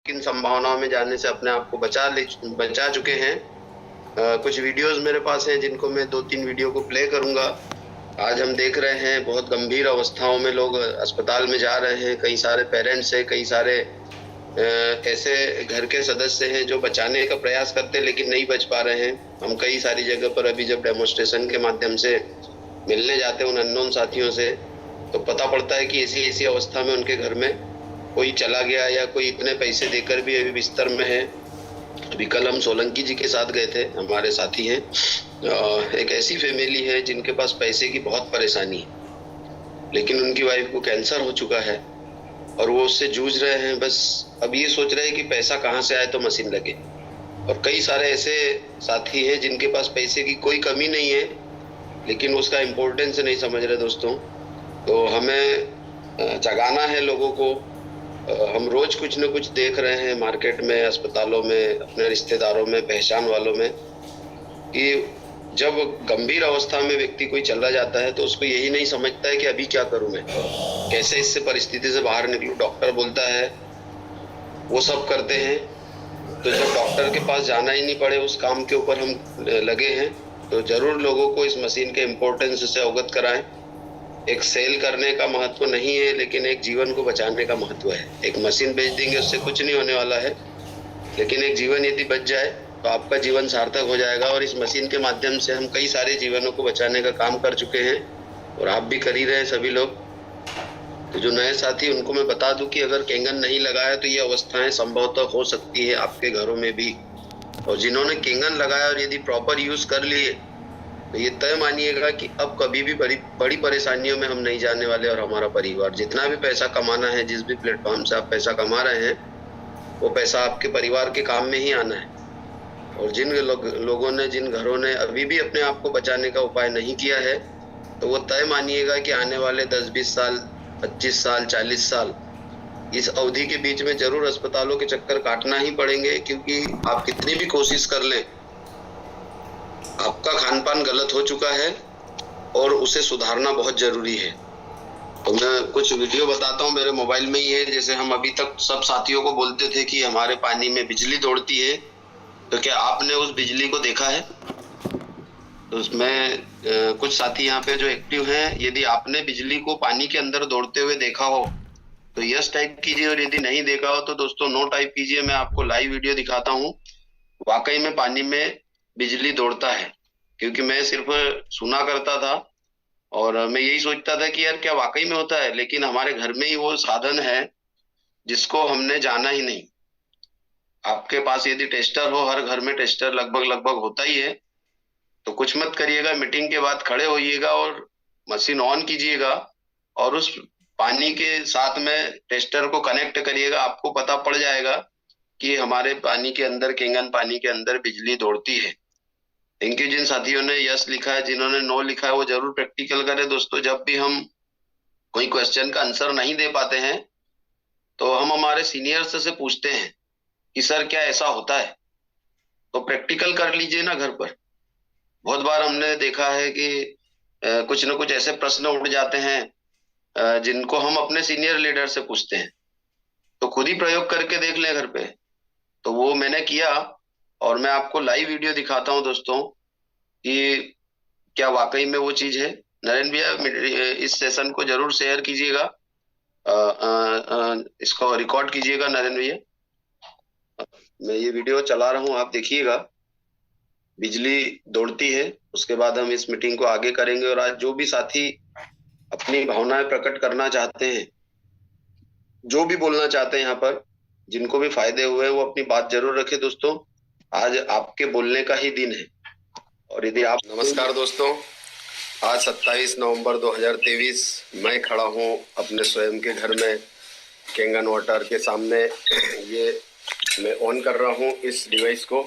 किन संभावनाओं में जाने से अपने आप को बचा चुके हैं। कुछ वीडियोस मेरे पास हैं जिनको मैं 2-3 वीडियो को प्ले करूंगा। आज हम देख रहे हैं बहुत गंभीर अवस्थाओं में लोग अस्पताल में जा रहे हैं। कई सारे पेरेंट्स हैं, कई सारे ऐसे घर के सदस्य हैं जो बचाने का प्रयास करते हैं लेकिन नहीं बच पा रहे हैं। हम कई सारी जगह पर अभी जब डेमोन्स्ट्रेशन के माध्यम से मिलने जाते हैं उन अननोन साथियों से, तो पता पड़ता है कि ऐसी ऐसी अवस्था में उनके घर में कोई चला गया या कोई इतने पैसे देकर भी अभी बिस्तर में है। अभी कल हम सोलंकी जी के साथ गए थे, हमारे साथी हैं। एक ऐसी फैमिली है जिनके पास पैसे की बहुत परेशानी है, लेकिन उनकी वाइफ को कैंसर हो चुका है और वो उससे जूझ रहे हैं। बस अब ये सोच रहे हैं कि पैसा कहाँ से आए तो मशीन लगे। और कई सारे ऐसे साथी हैं जिनके पास पैसे की कोई कमी नहीं है, लेकिन उसका इम्पोर्टेंस नहीं समझ रहे दोस्तों। तो हमें जगाना है लोगों को। हम रोज कुछ न कुछ देख रहे हैं मार्केट में, अस्पतालों में, अपने रिश्तेदारों में, पहचान वालों में, कि जब गंभीर अवस्था में व्यक्ति कोई चला जाता है तो उसको यही नहीं समझता है कि अभी क्या करूं मैं, कैसे इससे परिस्थिति से बाहर निकलूं। डॉक्टर बोलता है, वो सब करते हैं। तो जब डॉक्टर के पास जाना ही नहीं पड़े, उस काम के ऊपर हम लगे हैं, तो जरूर लोगों को इस मशीन के इम्पोर्टेंस से अवगत कराएं। एक सेल करने का महत्व नहीं है, लेकिन एक जीवन को बचाने का महत्व है। एक मशीन बेच देंगे उससे कुछ नहीं होने वाला है, लेकिन एक जीवन यदि बच जाए तो आपका जीवन सार्थक हो जाएगा। और इस मशीन के माध्यम से हम कई सारे जीवनों को बचाने का काम कर चुके हैं और आप भी कर ही रहे हैं सभी लोग। तो जो नए साथी, उनको मैं बता दूं कि अगर केंगन नहीं लगाया तो ये अवस्थाएं संभवतः हो सकती है आपके घरों में भी। और जिन्होंने केंगन लगाया और यदि प्रॉपर यूज कर लिए, तो ये तय मानिएगा कि अब कभी भी बड़ी बड़ी परेशानियों में हम नहीं जाने वाले। और हमारा परिवार, जितना भी पैसा कमाना है, जिस भी प्लेटफॉर्म से आप पैसा कमा रहे हैं, वो पैसा आपके परिवार के काम में ही आना है। और जिन लोगों ने, जिन घरों ने अभी भी अपने आप को बचाने का उपाय नहीं किया है, तो वो तय मानिएगा कि आने वाले 10-20 साल, 25 साल, 40 साल, इस अवधि के बीच में जरूर अस्पतालों के चक्कर काटना ही पड़ेंगे। क्योंकि आप कितनी भी कोशिश कर लें, आपका खान पान गलत हो चुका है और उसे सुधारना बहुत जरूरी है। तो मैं कुछ वीडियो बताता हूँ, मेरे मोबाइल में ही है। जैसे हम अभी तक सब साथियों को बोलते थे कि हमारे पानी में बिजली दौड़ती है, तो क्या आपने उस बिजली को देखा है? तो उसमें कुछ साथी यहाँ पे जो एक्टिव हैं, यदि आपने बिजली को पानी के अंदर दौड़ते हुए देखा हो तो यस टाइप कीजिए, और यदि नहीं देखा हो तो दोस्तों नो टाइप कीजिए। मैं आपको लाइव वीडियो दिखाता हूँ। वाकई में पानी में बिजली दौड़ता है, क्योंकि मैं सिर्फ सुना करता था और मैं यही सोचता था कि यार क्या वाकई में होता है। लेकिन हमारे घर में ही वो साधन है जिसको हमने जाना ही नहीं। आपके पास यदि टेस्टर हो, हर घर में टेस्टर लगभग लगभग होता ही है, तो कुछ मत करिएगा, मीटिंग के बाद खड़े होइएगा और मशीन ऑन कीजिएगा और उस पानी के साथ में टेस्टर को कनेक्ट करिएगा। आपको पता पड़ जाएगा कि हमारे पानी के अंदर, केंगन पानी के अंदर बिजली दौड़ती है। थैंक यू जिन साथियों ने यस लिखा है, जिन्होंने नो लिखा है वो जरूर प्रैक्टिकल करें दोस्तों। जब भी हम कोई क्वेश्चन का आंसर नहीं दे पाते हैं तो हम हमारे सीनियर्स से पूछते हैं कि सर क्या ऐसा होता है, तो प्रैक्टिकल कर लीजिए ना घर पर। बहुत बार हमने देखा है कि कुछ न कुछ ऐसे प्रश्न उठ जाते हैं जिनको हम अपने सीनियर लीडर से पूछते हैं। तो खुद ही प्रयोग करके देख लें घर पे। तो वो मैंने किया और मैं आपको लाइव वीडियो दिखाता हूँ दोस्तों कि क्या वाकई में वो चीज है। नरेंद्र भैया इस सेशन को जरूर शेयर कीजिएगा, इसको रिकॉर्ड कीजिएगा नरेंद्र भैया। मैं ये वीडियो चला रहा हूँ, आप देखिएगा। बिजली दौड़ती है, उसके बाद हम इस मीटिंग को आगे करेंगे। और आज जो भी साथी अपनी भावनाएं प्रकट करना चाहते हैं, जो भी बोलना चाहते हैं यहाँ पर, जिनको भी फायदे हुए, वो अपनी बात जरूर रखे दोस्तों। आज आपके बोलने का ही दिन है। और यदि आप, नमस्कार दोस्तों, आज 27 नवंबर 2023 मैं खड़ा हूँ अपने स्वयं के घर में केंगन वाटर के सामने। ये मैं ऑन कर रहा हूँ इस डिवाइस को,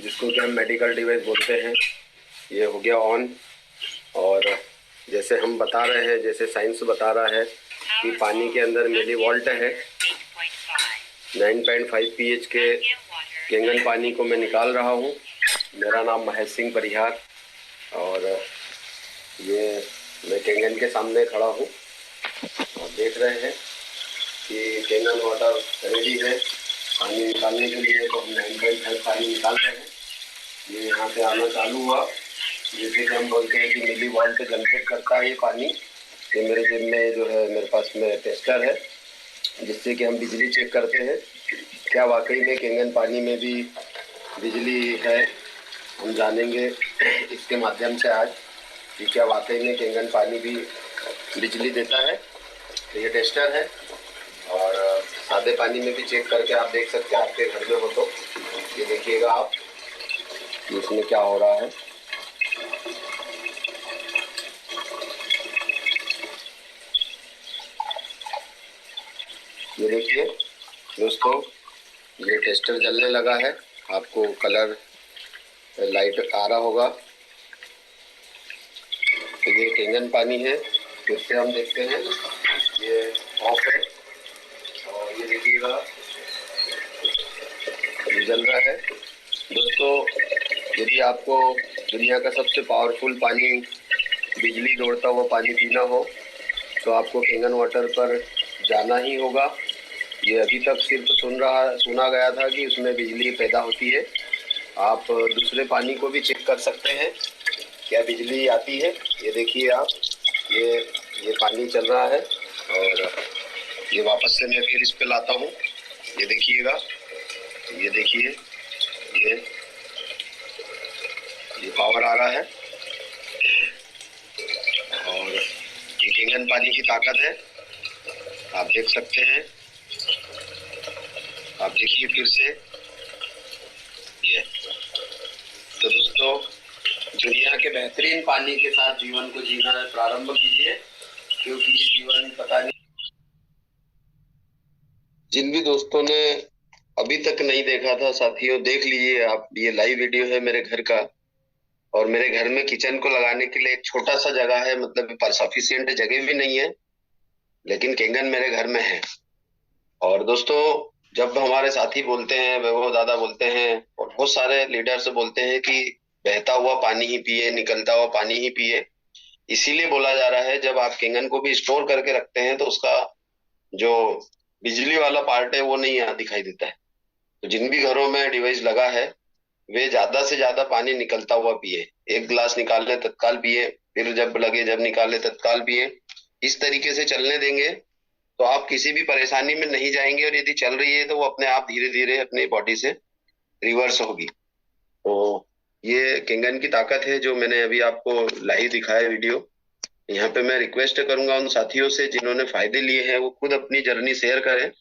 जिसको कि हम मेडिकल डिवाइस बोलते हैं। ये हो गया ऑन। और जैसे हम बता रहे हैं, जैसे साइंस बता रहा है कि पानी के अंदर मिलीवोल्ट है। 9.5 pH के केंगन पानी को मैं निकाल रहा हूँ। मेरा नाम महेश सिंह परिहार, और ये मैं केंगन के सामने खड़ा हूँ। आप देख रहे हैं कि केंगन वाटर रेडी है। पानी निकालने के लिए तो हम हैंड पाइप से पानी निकाल रहे हैं। ये यहाँ से आना चालू हुआ, जैसे कि हम बोलते हैं कि मिली वॉल्ट जनरेट करता है ये पानी। ये मेरे जेब में जो है, मेरे पास में टेस्टर है, जिससे कि हम बिजली चेक करते हैं क्या वाकई में केंगन पानी में भी बिजली है। हम जानेंगे इसके माध्यम से आज कि क्या वाकई में केंगन पानी भी बिजली देता है। तो ये टेस्टर है, और सादे पानी में भी चेक करके आप देख सकते हैं, आपके घर में हो तो। ये देखिएगा आप कि इसमें क्या हो रहा है। ये देखिए दोस्तों, ये टेस्टर जलने लगा है, आपको कलर लाइट आ रहा होगा। तो ये केंगन पानी है। फिर से हम देखते हैं, ये ऑफ है और ये देखिएगा ये जल रहा है। दोस्तों, यदि आपको दुनिया का सबसे पावरफुल पानी, बिजली दौड़ता हुआ पानी पीना हो, तो आपको केंगन वाटर पर जाना ही होगा। ये अभी तक सिर्फ सुना गया था कि उसमें बिजली पैदा होती है। आप दूसरे पानी को भी चेक कर सकते हैं क्या बिजली आती है। ये देखिए आप, ये ये पानी चल रहा है, और ये वापस से मैं फिर इस पे लाता हूँ। ये देखिएगा, ये देखिए, ये ये पावर आ रहा है, और ये केंगन पानी की ताकत है, आप देख सकते हैं। आप देखिए फिर से ये। तो दोस्तों, दुनिया के बेहतरीन पानी के साथ जीवन को जीना प्रारंभ कीजिए, क्योंकि जीवन पता नहीं। जिन भी दोस्तों ने अभी तक नहीं देखा था साथियों, देख लीजिए आप, ये लाइव वीडियो है मेरे घर का। और मेरे घर में किचन को लगाने के लिए एक छोटा सा जगह है, मतलब पर सफिशियंट जगह भी नहीं है, लेकिन केंगन मेरे घर में है। और दोस्तों, जब हमारे साथी बोलते हैं, वैभव दादा बोलते हैं, और बहुत सारे लीडर्स बोलते हैं कि बहता हुआ पानी ही पिए, निकलता हुआ पानी ही पिए, इसीलिए बोला जा रहा है जब आप केंगन को भी स्टोर करके रखते हैं तो उसका जो बिजली वाला पार्ट है वो नहीं यहाँ दिखाई देता है। तो जिन भी घरों में डिवाइस लगा है, वे ज्यादा से ज्यादा पानी निकलता हुआ पिए। एक गिलास निकाल ले तत्काल पिए, फिर जब लगे जब निकाले तत्काल पिए। इस तरीके से चलने देंगे तो आप किसी भी परेशानी में नहीं जाएंगे, और यदि चल रही है तो वो अपने आप धीरे धीरे अपनी बॉडी से रिवर्स होगी। तो ये केंगन की ताकत है जो मैंने अभी आपको लाइव दिखाया वीडियो। यहाँ पे मैं रिक्वेस्ट करूंगा उन साथियों से जिन्होंने फायदे लिए हैं, वो खुद अपनी जर्नी शेयर करें।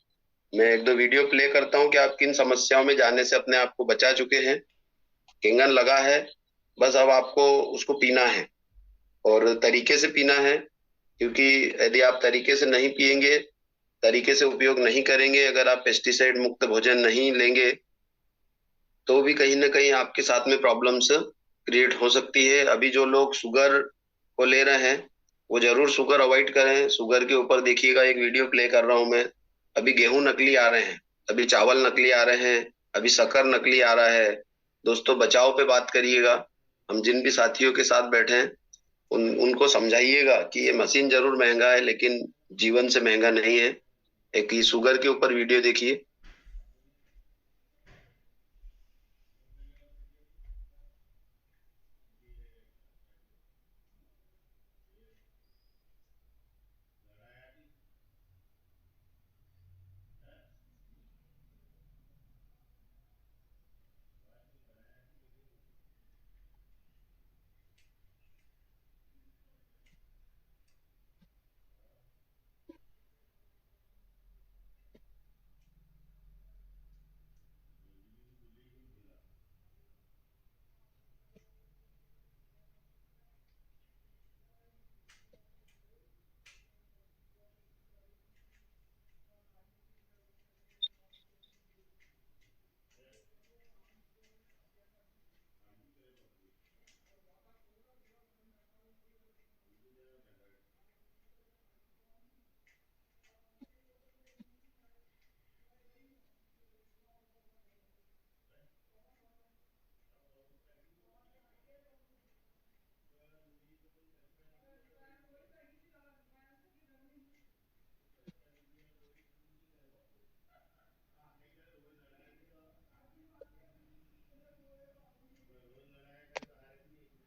मैं एक दो वीडियो प्ले करता हूँ कि आप किन समस्याओं में जाने से अपने आप को बचा चुके हैं। केंगन लगा है, बस अब आपको उसको पीना है, और तरीके से पीना है। क्योंकि यदि आप तरीके से नहीं पिएंगे, तरीके से उपयोग नहीं करेंगे, अगर आप पेस्टिसाइड मुक्त भोजन नहीं लेंगे, तो भी कहीं ना कहीं आपके साथ में प्रॉब्लम्स क्रिएट हो सकती है। अभी जो लोग शुगर को ले रहे हैं, वो जरूर शुगर अवॉइड करें। शुगर के ऊपर देखिएगा, एक वीडियो प्ले कर रहा हूं मैं। अभी गेहूं नकली आ रहे हैं, अभी चावल नकली आ रहे हैं, अभी शक्कर नकली आ रहा है। दोस्तों, बचाव पे बात करिएगा। हम जिन भी साथियों के साथ बैठे हैं, उनको समझाइएगा कि ये मशीन जरूर महंगा है, लेकिन जीवन से महंगा नहीं है। एक ये शुगर के ऊपर वीडियो देखिए।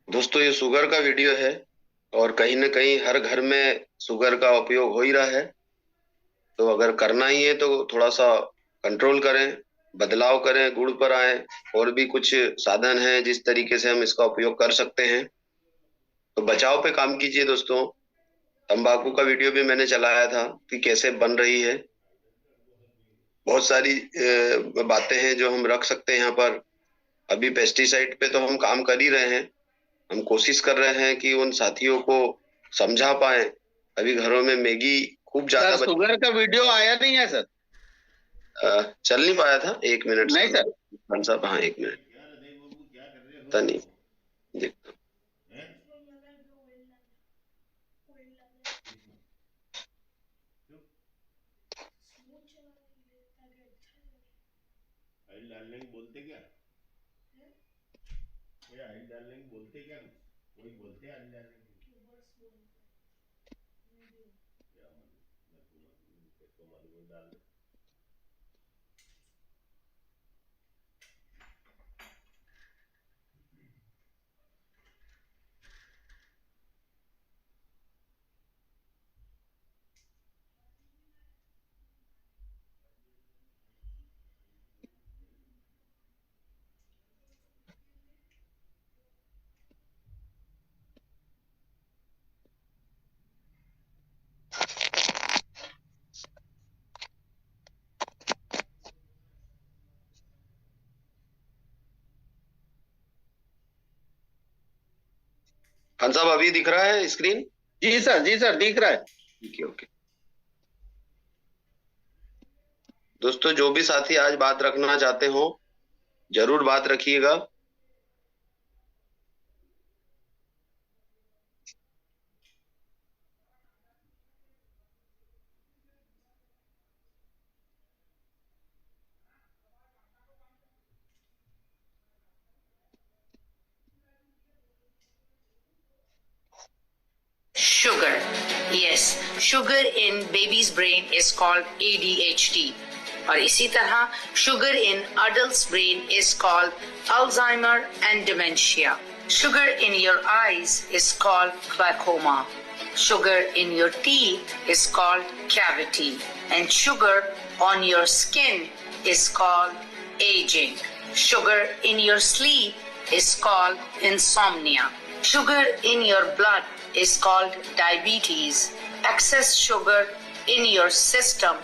दोस्तों ये शुगर का वीडियो है और कहीं ना कहीं हर घर में शुगर का उपयोग हो ही रहा है। तो अगर करना ही है तो थोड़ा सा कंट्रोल करें, बदलाव करें, गुड़ पर आए। और भी कुछ साधन हैं जिस तरीके से हम इसका उपयोग कर सकते हैं। तो बचाव पे काम कीजिए दोस्तों। तंबाकू का वीडियो भी मैंने चलाया था कि कैसे बन रही है। बहुत सारी बातें हैं जो हम रख सकते हैं यहाँ पर। अभी पेस्टिसाइड पे तो हम काम कर ही रहे हैं। हम कोशिश कर रहे हैं कि उन साथियों को समझा पाए। अभी घरों में मैगी खूब ज्यादा सर शुगर का वीडियो आया नहीं है सर? चल नहीं पाया था। एक मिनट नहीं सर। खान साहब, हाँ एक मिनट। पता नहीं, देखता ऑयल डालने को बोलते क्या? ये ऑयल डालने को बोलते क्या? कोई बोलते हैं ऑयल डालने को? क्या मालूम, मैं तो मालूम, किसको मालूम है डाल दे। खान साहब, अभी दिख रहा है स्क्रीन? जी सर दिख रहा है। ठीक है, ओके। दोस्तों जो भी साथी आज बात रखना चाहते हो जरूर बात रखिएगा। Sugar. Yes, sugar in baby's brain is called ADHD. और इसी तरह sugar in adult's brain is called Alzheimer and dementia. Sugar in your eyes is called glaucoma. Sugar in your teeth is called cavity. And sugar on your skin is called aging. Sugar in your sleep is called insomnia. Sugar in your blood is called diabetes. Excess sugar in your system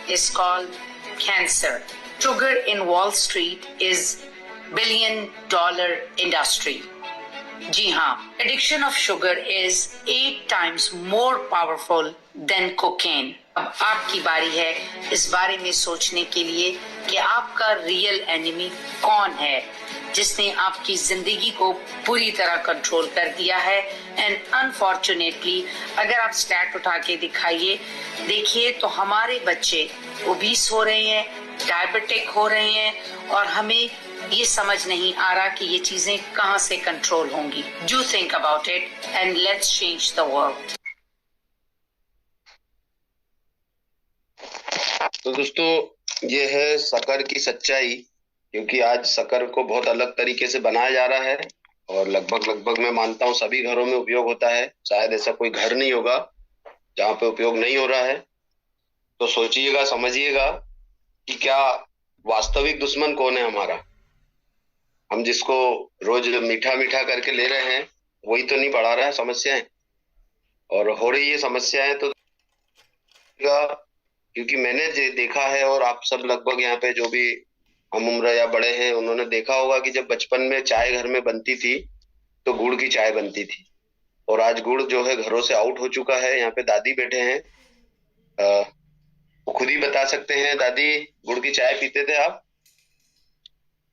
is called cancer. Sugar in Wall Street is $1 billion industry. जी हाँ, addiction of sugar is 8 times more powerful than cocaine. अब आपकी बारी है इस बारे में सोचने के लिए कि आपका रियल एनिमी कौन है जिसने आपकी जिंदगी को पूरी तरह कंट्रोल कर दिया है। एंड अनफॉर्चुनेटली अगर आप स्टैट उठा के दिखाइए देखिए तो हमारे बच्चे ओबीस हो रहे हैं, डायबिटिक हो रहे हैं और हमें ये समझ नहीं आ रहा कि ये चीजें कहां से कंट्रोल होंगी। Do think about it and let's change the world. तो दोस्तों ये है शक्कर की सच्चाई। क्योंकि आज शक्कर को बहुत अलग तरीके से बनाया जा रहा है और लगभग मैं मानता हूँ सभी घरों में उपयोग होता है। शायद ऐसा कोई घर नहीं होगा जहाँ पे उपयोग नहीं हो रहा है। तो सोचिएगा, समझिएगा कि क्या वास्तविक दुश्मन कौन है हमारा। हम जिसको रोज मीठा मीठा करके ले रहे हैं वही तो नहीं बढ़ा रहा है समस्याएं। और हो रही है समस्याएं तो क्योंकि मैंने देखा है और आप सब लगभग यहाँ पे जो भी हम उम्र या बड़े हैं उन्होंने देखा होगा कि जब बचपन में चाय घर में बनती थी तो गुड़ की चाय बनती थी। और आज गुड़ जो है घरों से आउट हो चुका है। यहाँ पे दादी बैठे हैं, वो खुद ही बता सकते हैं। दादी, गुड़ की चाय पीते थे आप?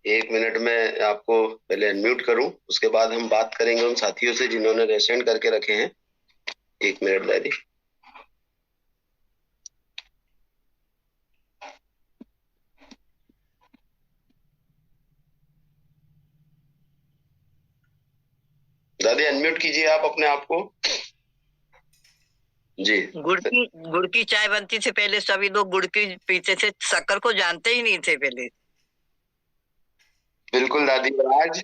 एक मिनट में आपको पहले अनम्यूट करूं, उसके बाद हम बात करेंगे उन साथियों से जिन्होंने रेसेंट करके रखे हैं। एक मिनट दादी। दादी अनम्यूट कीजिए आप अपने आप को। जी। गुड़ की चाय बनती थी पहले, सभी लोग गुड़ की पीते थे, शक्कर को जानते ही नहीं थे पहले। बिल्कुल दादी। आज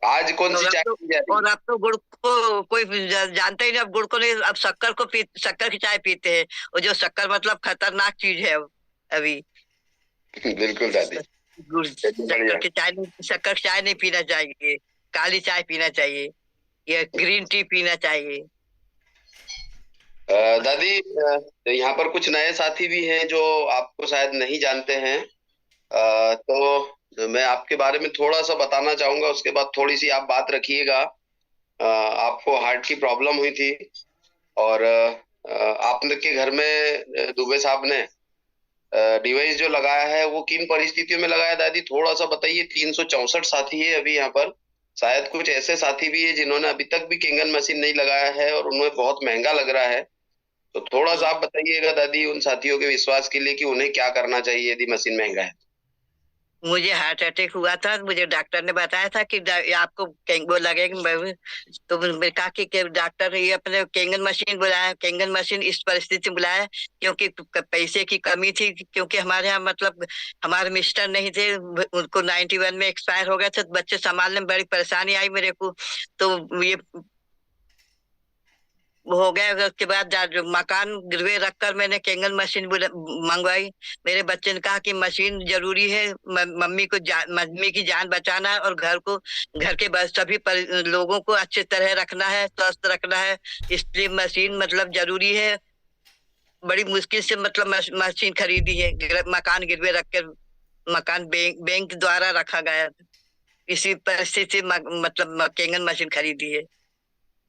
आज कौन सी और चाय अब तो पी जा रही और अब तो गुड़ को कोई जानता ही नहीं, अब गुड़ को नहीं, अब शक्कर की चाय पीते हैं। और जो शक्कर मतलब खतरनाक चीज है अभी। है? बिल्कुल दादी, गुड़ चलिए बढ़िया। शक्कर की चाय नहीं पीना चाहिए, काली चाय पीना चाहिए या ग्रीन टी पीना चाहिए। दादी, यहाँ पर कुछ नए साथी भी हैं जो आपको शायद नहीं जानते हैं। तो मैं आपके बारे में थोड़ा सा बताना चाहूंगा, उसके बाद थोड़ी सी आप बात रखिएगा। आपको हार्ट की प्रॉब्लम हुई थी और आपने के घर में दुबे साहब ने डिवाइस जो लगाया है वो किन परिस्थितियों में लगाया दादी, थोड़ा सा बताइए। 364 साथी है अभी यहाँ पर, शायद कुछ ऐसे साथी भी है जिन्होंने अभी तक भी किंगन मशीन नहीं लगाया है और उन्हें बहुत महंगा लग रहा है। तो थोड़ा सा आप बताइएगा दादी उन साथियों के विश्वास के लिए कि उन्हें क्या करना चाहिए यदि मशीन महंगा है। मुझे हार्ट अटैक हुआ था, मुझे डॉक्टर ने बताया था कि आपको वो लगेगा। तो मैंने कहा कि डॉक्टर ये अपने केंगन मशीन बुलाया, केंगन मशीन इस परिस्थिति में बुलाया क्योंकि पैसे की कमी थी, क्योंकि हमारे यहाँ मतलब हमारे मिस्टर नहीं थे, उनको 91 में एक्सपायर हो गए थे, तो बच्चे संभालने में बड़ी परेशानी आई मेरे को। तो ये हो गया। उसके बाद जो मकान गिरवे रखकर मैंने केंगन मशीन मंगवाई। मेरे बच्चे ने कहा कि मशीन जरूरी है, मम्मी की जान बचाना है और घर के सभी लोगों को अच्छे तरह रखना है, स्वस्थ रखना है, इसलिए मशीन मतलब जरूरी है। बड़ी मुश्किल से मतलब मशीन खरीदी है, मकान गिरवे रखकर। मकान बैंक द्वारा रखा गया, इसी परिस्थिति से मतलब केंगन मशीन खरीदी है।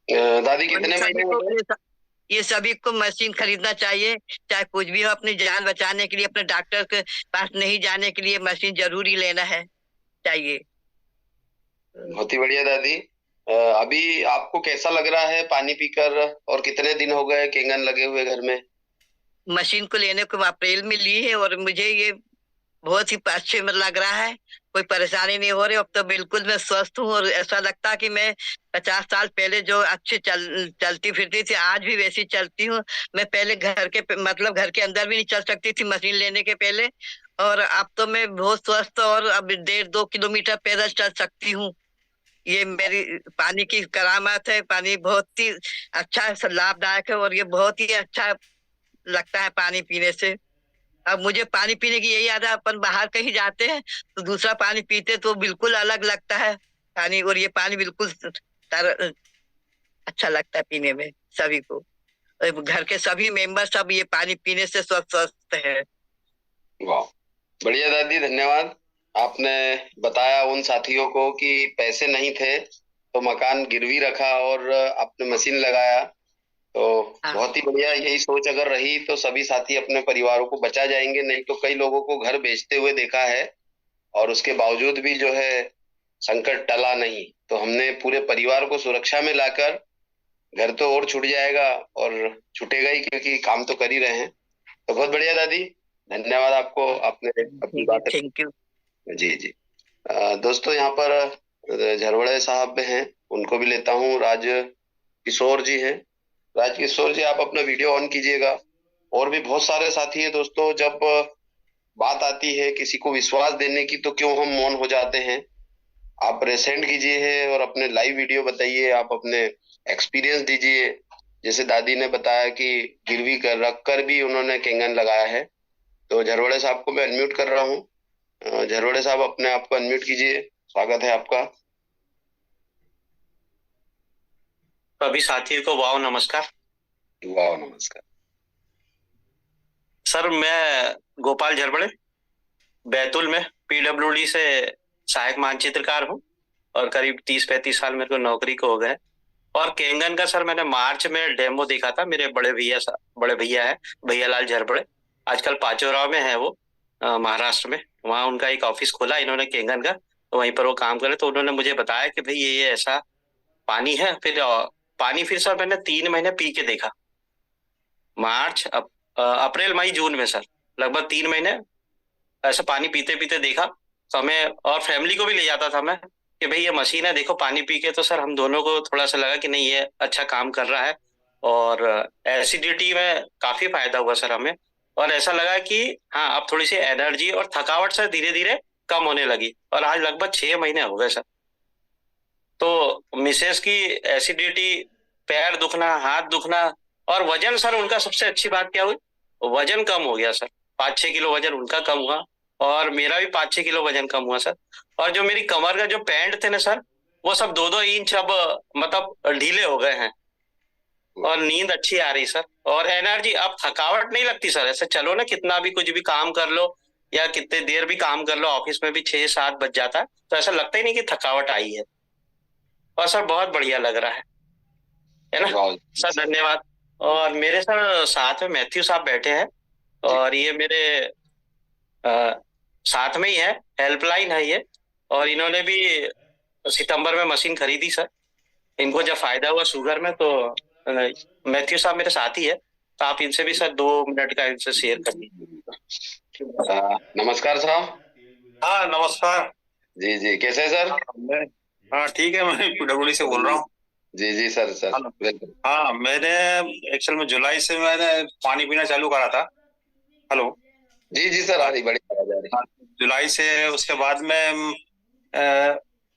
दादी कितने महीने हो गए? ये सभी को मशीन खरीदना चाहिए, चाहे कुछ भी हो। अपनी जान बचाने के लिए, अपने डॉक्टर के पास नहीं जाने के लिए मशीन जरूरी लेना है चाहिए। बहुत ही बढ़िया दादी। अभी आपको कैसा लग रहा है पानी पीकर, और कितने दिन हो गए केंगन लगे हुए घर में? मशीन को लेने को अप्रैल में ली है और मुझे ये बहुत ही अच्छे में लग रहा है, कोई परेशानी नहीं हो रही। अब तो बिल्कुल मैं स्वस्थ हूँ और ऐसा लगता है कि मैं 50 साल पहले जो अच्छे चलती फिरती थी आज भी वैसी चलती हूँ। मैं पहले मतलब घर के अंदर भी नहीं चल सकती थी मशीन लेने के पहले, और अब तो मैं बहुत स्वस्थ और अब 1.5-2 किलोमीटर पैदल चल सकती हूँ। ये मेरी पानी की करामात है। पानी बहुत ही अच्छा है, लाभदायक है और ये बहुत ही अच्छा लगता है पानी पीने से। अब मुझे पानी पीने की यही आदत है, अपन बाहर कहीं जाते हैं तो दूसरा पानी पीते तो बिल्कुल अलग लगता है पानी, और ये पानी बिल्कुल अच्छा लगता है पीने में सभी को। और घर के सभी मेंबर सब ये पानी पीने से स्वस्थ है। वाह, बढ़िया दादी, धन्यवाद। आपने बताया उन साथियों को कि पैसे नहीं थे तो मकान गिरवी रखा और आपने मशीन लगाया। तो बहुत ही बढ़िया, यही सोच अगर रही तो सभी साथी अपने परिवारों को बचा जाएंगे। नहीं तो कई लोगों को घर बेचते हुए देखा है और उसके बावजूद भी जो है संकट टला नहीं। तो हमने पूरे परिवार को सुरक्षा में लाकर, घर तो और छूट जाएगा और छूटेगा ही क्योंकि काम तो कर ही रहे हैं। तो बहुत बढ़िया दादी, धन्यवाद आपको, आपने अपनी बात। Thank you. जी जी। दोस्तों यहाँ पर झरवड़े साहब हैं, उनको भी लेता हूँ। राज किशोर जी हैं। राज किशोर जी, आप अपना वीडियो ऑन कीजिएगा। और भी बहुत सारे साथी हैं दोस्तों। जब बात आती है किसी को विश्वास देने की तो क्यों हम मौन हो जाते हैं। आप प्रेजेंट कीजिए और अपने लाइव वीडियो बताइए, आप अपने एक्सपीरियंस दीजिए। जैसे दादी ने बताया कि गिरवी कर रख कर भी उन्होंने केंगन लगाया है। तो झरवड़े साहब को मैं अनम्यूट कर रहा हूँ। झरवड़े साहब, अपने आप को अनम्यूट कीजिए, स्वागत है आपका। सभी साथियों को वाह नमस्कार। वाह नमस्कार सर, मैं गोपाल झरबड़े, बैतूल में पीडब्ल्यूडी से सहायक मानचित्रकार हूँ और करीब 30-35 साल मेरे को नौकरी को हो गए। और केंगन का सर मैंने मार्च में डेमो देखा था। मेरे बड़े भैया है भैयालाल झरबड़े, आजकल पाचोराव में है वो, महाराष्ट्र में। वहाँ उनका एक ऑफिस खोला इन्होंने केंगन का, तो वहीं पर वो काम करे। तो उन्होंने मुझे बताया कि भाई ये ऐसा पानी है। फिर सर मैंने 3 महीने पी के देखा, मार्च अप्रैल मई जून में सर, लगभग 3 महीने ऐसा पानी पीते पीते देखा। तो हमें और फैमिली को भी ले जाता था मैं कि भाई ये मशीन है, देखो पानी पी के। तो सर हम दोनों को थोड़ा सा लगा कि नहीं ये अच्छा काम कर रहा है और एसिडिटी में काफी फायदा हुआ सर हमें। और ऐसा लगा कि हाँ अब थोड़ी सी एनर्जी और थकावट सर धीरे धीरे कम होने लगी। और आज लगभग 6 महीने हो गए सर। तो मिसेस की एसिडिटी, पैर दुखना, हाथ दुखना, और वजन सर उनका सबसे अच्छी बात क्या हुई, वजन कम हो गया सर। 5-6 किलो वजन उनका कम हुआ और मेरा भी 5-6 किलो वजन कम हुआ सर। और जो मेरी कमर का जो पैंट थे ना सर, वो सब 2-2 इंच अब मतलब ढीले हो गए हैं और नींद अच्छी आ रही सर। और एनर्जी, अब थकावट नहीं लगती सर। ऐसे चलो ना, कितना भी कुछ भी काम कर लो या कितने देर भी काम कर लो, ऑफिस में भी 6-7 बज जाता है, तो ऐसा लगता ही नहीं कि थकावट आई है। और सर बहुत बढ़िया लग रहा है ना सर, धन्यवाद। और मेरे सर साथ में मैथ्यू साहब बैठे हैं और ये मेरे साथ में ही है, हेल्पलाइन है ये। और इन्होंने भी सितंबर में मशीन खरीदी सर। इनको जब फायदा हुआ शुगर में, तो मैथ्यू साहब मेरे साथ ही है, तो आप इनसे भी सर 2 मिनट का इनसे शेयर कर दीजिए। नमस्कार साहब। हाँ नमस्कार जी जी, कैसे हैं सर? हाँ ठीक है, मैं पीडब्ल्यूडी से बोल रहा हूँ। जी जी सर, वेलकम। हाँ मैंने एक्चुअल में जुलाई से मैंने पानी पीना चालू करा था। हेलो। जी जी सर, आ रही, बड़ी आवाज आ रही। जुलाई से, उसके बाद में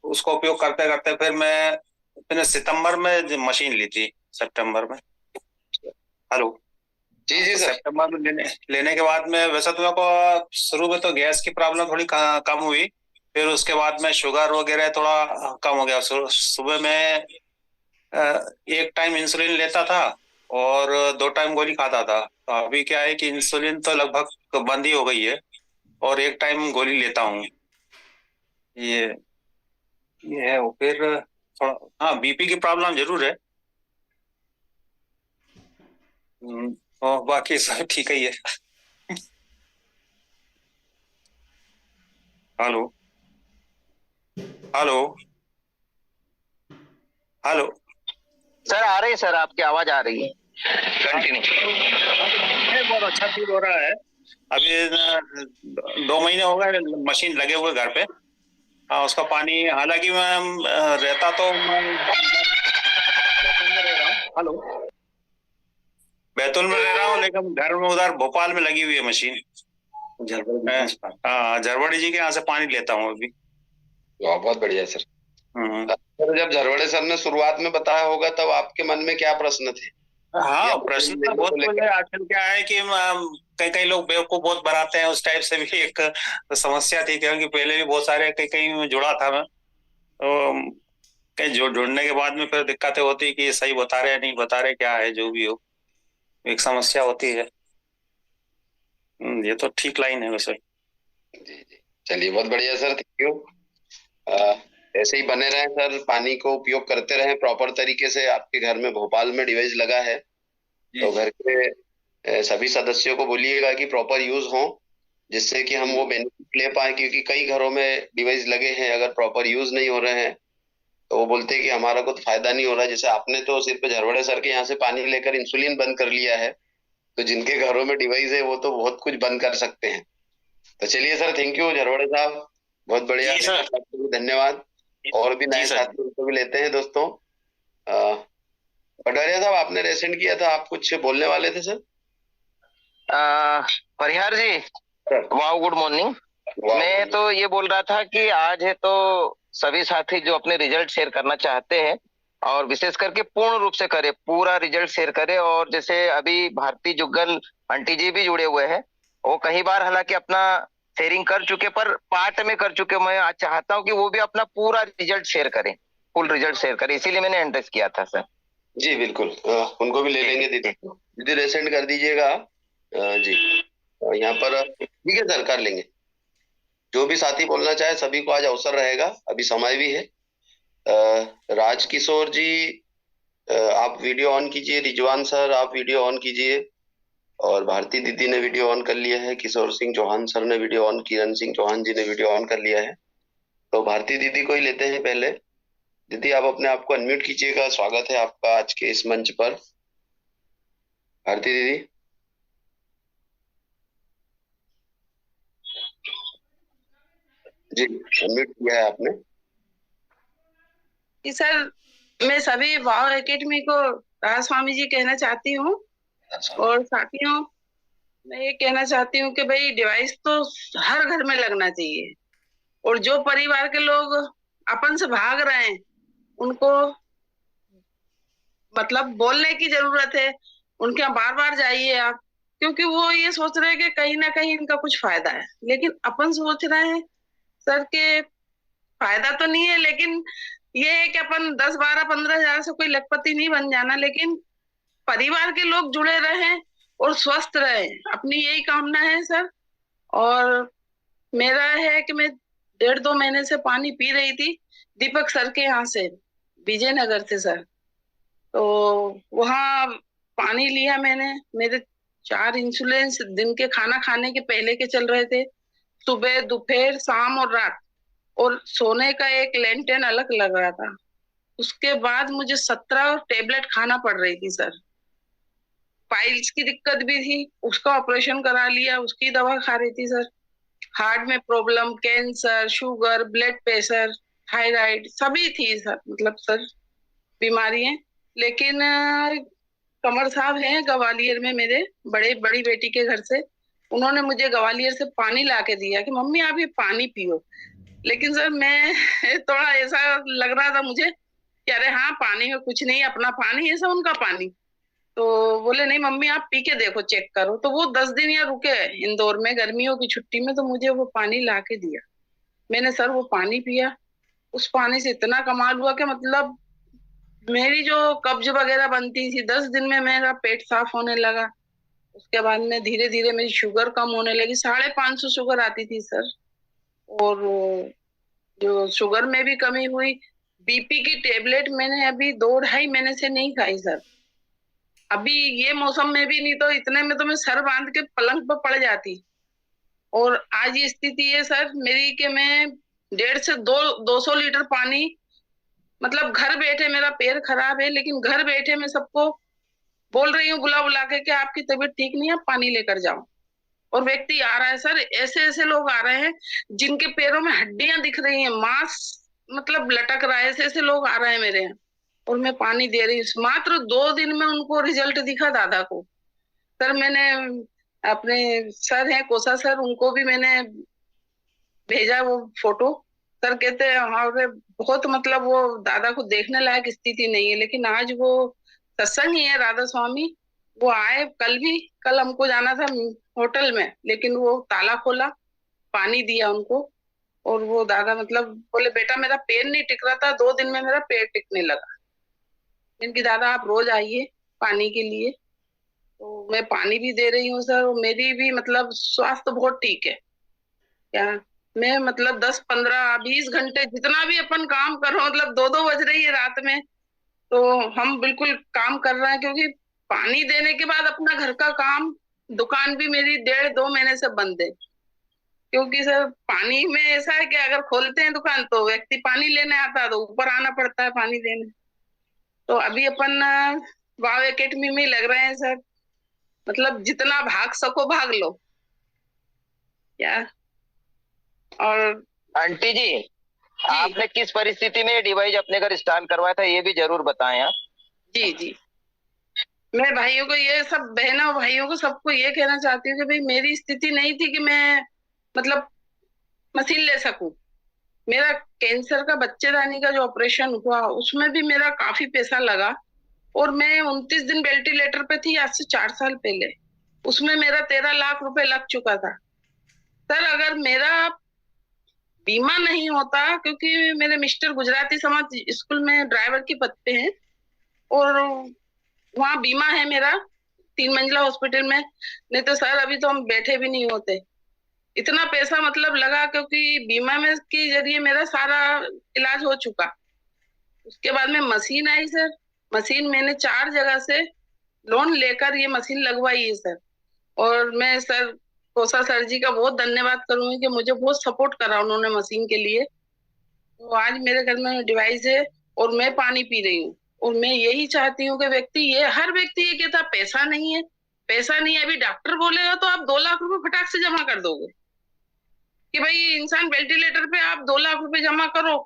उसको उपयोग करते करते फिर मैंने सितंबर में मशीन ली थी, सितंबर में। हेलो। जी जी सर। सितंबर में लेने के बाद में, वैसे तो मेरे को शुरू में तो गैस की प्रॉब्लम थोड़ी कम हुई, फिर उसके बाद में शुगर वगैरह थोड़ा कम हो गया। सुबह में 1 टाइम इंसुलिन लेता था और 2 टाइम गोली खाता था। तो अभी क्या है कि इंसुलिन तो लगभग बंद ही हो गई है और 1 टाइम गोली लेता हूँ। ये है। और फिर थोड़ा, हाँ बीपी की प्रॉब्लम जरूर है। और बाकी सब ठीक ही है। Hello hello hello. सर आ रही है, सर आपकी आवाज आ रही है, कंटिन्यू। बहुत अच्छा फील हो रहा है। अभी 2 महीने हो गए मशीन लगे हुए घर पे। हाँ, उसका पानी, हालांकि मैं रहता तो हेलो बैतूल में रह रहा हूँ, लेकिन घर में उधर भोपाल में लगी हुई है मशीन। हाँ, झरवड़ी जी के यहाँ से पानी लेता हूँ अभी। बहुत बढ़िया सर। सर, जब झरवड़े सर ने शुरुआत में बताया होगा, तब आपके मन में क्या प्रश्न थे? हाँ, प्रश्न तो बहुत कुछ है। आजकल क्या है कि कई कई लोग बेवकूफ बहुत बनाते हैं, उस टाइप से भी एक समस्या थी, क्योंकि पहले भी बहुत सारे कई कई में जुड़ा था मैं, तो कई जुड़ने के बाद में फिर दिक्कतें होती कि सही बता रहे नहीं बता रहे, क्या है जो भी हो, एक समस्या होती है। ये तो ठीक लाइन है वैसे। जी जी, चलिए बहुत बढ़िया सर, थैंक यू। ऐसे ही बने रहें सर, पानी को उपयोग करते रहें प्रॉपर तरीके से। आपके घर में भोपाल में डिवाइस लगा है, तो घर के सभी सदस्यों को बोलिएगा कि प्रॉपर यूज हो, जिससे कि हम वो बेनिफिट ले पाए। क्योंकि कई घरों में डिवाइस लगे हैं, अगर प्रॉपर यूज नहीं हो रहे हैं तो वो बोलते हैं कि हमारा कुछ फायदा नहीं हो रहा। जैसे आपने तो सिर्फ झरवड़े सर के यहाँ से पानी लेकर इंसुलिन बंद कर लिया है, तो जिनके घरों में डिवाइस है वो तो बहुत कुछ बंद कर सकते हैं। तो चलिए सर, थैंक यू झरवड़े साहब, बहुत बढ़िया, आपको भी धन्यवाद। और भी नए साथियों को भी लेते हैं दोस्तों। पटवारिया साहब, आपने रेसेंट किया था, आप कुछ बोलने वाले थे सर? परिहार जी, वाओ, गुड मॉर्निंग। मैं तो ये बोल रहा था कि आज है तो सभी साथी जो अपने रिजल्ट शेयर करना चाहते हैं, और विशेष करके पूर्ण रूप से करे, पूरा रिजल्ट शेयर करे। और जैसे अभी भारती जुग्गल आंटी जी भी जुड़े हुए हैं, वो कई बार हालांकि अपना शेयरिंग कर चुके, पर पार्ट में कर चुके। मैं आज चाहता हूँ कि वो भी अपना पूरा रिजल्ट शेयर करें, फुल रिजल्ट शेयर करें, इसीलिए मैंने एंट्रेस किया था सर। जी बिल्कुल, उनको भी ले लेंगे। दीदी रेसेंट कर दीजिएगा। जी, यहाँ पर ठीक है सर, कर लेंगे। जो भी साथी बोलना चाहे सभी को आज अवसर रहेगा, अभी समय भी है। राजकिशोर जी, आप वीडियो ऑन कीजिए। रिजवान सर, आप वीडियो ऑन कीजिए। और भारती दीदी ने वीडियो ऑन कर लिया है। किशोर सिंह चौहान सर ने वीडियो ऑन, किरण सिंह चौहान जी ने वीडियो ऑन कर लिया है। तो भारती दीदी को ही लेते हैं पहले। दीदी, आप अपने आप को अनम्यूट कीजिएगा। स्वागत है आपका आज के इस मंच पर। भारती दीदी। जी, अनम्यूट किया है आपने। कि सर, मैं सभी वाव एकेडमी को राज स्वामी जी कहना चाहती हूँ। और साथियों, मैं ये कहना चाहती हूँ कि भाई डिवाइस तो हर घर में लगना चाहिए। और जो परिवार के लोग अपन से भाग रहे हैं, उनको मतलब बोलने की जरूरत है, उनके यहाँ बार बार जाइए आप, क्योंकि वो ये सोच रहे हैं कि कहीं ना कहीं इनका कुछ फायदा है। लेकिन अपन सोच रहे हैं सर के फायदा तो नहीं है, लेकिन ये है कि अपन 10-12-15 हजार से कोई लखपति नहीं बन जाना, लेकिन परिवार के लोग जुड़े रहें और स्वस्थ रहें, अपनी यही कामना है सर। और मेरा है कि मैं 1.5-2 महीने से पानी पी रही थी दीपक सर के यहाँ से, विजयनगर से सर। तो वहाँ पानी लिया मैंने, मेरे 4 इंसुलेंस दिन के खाना खाने के पहले के चल रहे थे, सुबह दोपहर शाम और रात, और सोने का एक लेंटेन अलग लग रहा था। उसके बाद मुझे 17 टेबलेट खाना पड़ रही थी सर। पाइल्स की दिक्कत भी थी, उसका ऑपरेशन करा लिया, उसकी दवा खा रही थी सर। हार्ट में problem, cancer, sugar, blood pressure, thyroid सभी थी सर, मतलब सर बीमारियां। लेकिन कमर साहब हैं ग्वालियर में, मेरे बड़ी बेटी के घर से, उन्होंने मुझे ग्वालियर से पानी ला के दिया कि मम्मी आप ये पानी पियो। लेकिन सर मैं थोड़ा ऐसा लग रहा था मुझे कि अरे हाँ पानी में कुछ नहीं, अपना पानी है, सब उनका पानी। तो बोले नहीं मम्मी आप पी के देखो, चेक करो। तो वो 10 दिन यहाँ रुके इंदौर में गर्मियों की छुट्टी में, तो मुझे वो पानी ला के दिया। मैंने सर वो पानी पिया, उस पानी से इतना कमाल हुआ कि मतलब मेरी जो कब्ज वगैरह बनती थी 10 दिन में मेरा पेट साफ होने लगा। उसके बाद में धीरे धीरे मेरी शुगर कम होने लगी, 550 शुगर आती थी सर, और जो शुगर में भी कमी हुई। बीपी की टेबलेट मैंने अभी 2-2.5 महीने से नहीं खाई सर। अभी ये मौसम में भी नहीं तो इतने में तो मैं सर बांध के पलंग पर पड़ जाती। और आज ये स्थिति है सर मेरी कि मैं 1.5 से 200 लीटर पानी, मतलब घर बैठे, मेरा पैर खराब है लेकिन घर बैठे मैं सबको बोल रही हूँ बुला बुला के कि आपकी तबीयत ठीक नहीं है, आप पानी लेकर जाओ। और व्यक्ति आ रहा है सर, ऐसे ऐसे लोग आ रहे हैं जिनके पैरों में हड्डियां दिख रही हैं, मांस मतलब लटक रहा है, ऐसे ऐसे लोग आ रहे हैं मेरे यहाँ, और मैं पानी दे रही हूँ। मात्र 2 दिन में उनको रिजल्ट दिखा दादा को। सर मैंने अपने सर हैं कोसा सर, उनको भी मैंने भेजा वो फोटो। सर कहते हैं हमारे बहुत मतलब वो दादा को देखने लायक स्थिति नहीं है, लेकिन आज वो सत्संग ही है राधा स्वामी, वो आए कल हमको जाना था होटल में, लेकिन वो ताला खोला, पानी दिया उनको, और वो दादा मतलब बोले बेटा मेरा पैर नहीं टिक रहा था, 2 दिन में मेरा पैर टिकने लगा। इनकी दादा आप रोज आइए पानी के लिए। तो मैं पानी भी दे रही हूँ सर, और मेरी भी मतलब स्वास्थ्य बहुत ठीक है। क्या मैं मतलब 10-15-20 घंटे जितना भी अपन काम कर रहे हो, मतलब 2-2 बज रही है रात में, तो हम बिल्कुल काम कर रहे हैं, क्योंकि पानी देने के बाद अपना घर का काम, दुकान भी मेरी 1.5-2 महीने से बंद है। क्योंकि सर पानी में ऐसा है कि अगर खोलते हैं दुकान तो व्यक्ति पानी लेने आता है, तो ऊपर आना पड़ता है पानी देने। तो अभी अपन वाव एकेडमी में लग रहे हैं सर, मतलब जितना भाग सको भाग लो क्या। और आंटी जी, आपने किस परिस्थिति में ये डिवाइस अपने घर इंस्टॉल करवाया था, ये भी जरूर बताएं आप। जी जी, मैं भाइयों को ये सब, बहनों भाइयों को सबको ये कहना चाहती हूँ कि भाई मेरी स्थिति नहीं थी कि मैं मतलब मशीन ले सकूं। मेरा कैंसर का बच्चेदानी का जो ऑपरेशन हुआ उसमें भी मेरा काफी पैसा लगा, और मैं 29 दिन वेंटिलेटर पे थी आज से 4 साल पहले। उसमें मेरा 13 लाख रुपए लग चुका था सर। अगर मेरा बीमा नहीं होता, क्योंकि मेरे मिस्टर गुजराती समाज स्कूल में ड्राइवर की पद पे हैं, और वहाँ बीमा है मेरा 3 मंजिला हॉस्पिटल में, नहीं तो सर अभी तो हम बैठे भी नहीं होते। इतना पैसा मतलब लगा, क्योंकि बीमा में के जरिए मेरा सारा इलाज हो चुका। उसके बाद में मशीन आई सर, मशीन मैंने 4 जगह से लोन लेकर ये मशीन लगवाई है सर। और मैं सर कोसा सर जी का बहुत धन्यवाद करूंगी कि मुझे बहुत सपोर्ट करा उन्होंने मशीन के लिए। तो आज मेरे घर में डिवाइस है और मैं पानी पी रही हूँ। और मैं यही चाहती हूँ कि हर व्यक्ति ये कहता पैसा नहीं है, पैसा नहीं है। अभी डॉक्टर बोलेगा तो आप 2 लाख रुपए फटाक से जमा कर दोगे कि भाई इंसान वेंटिलेटर पे आप 2 लाख रुपए जमा करो,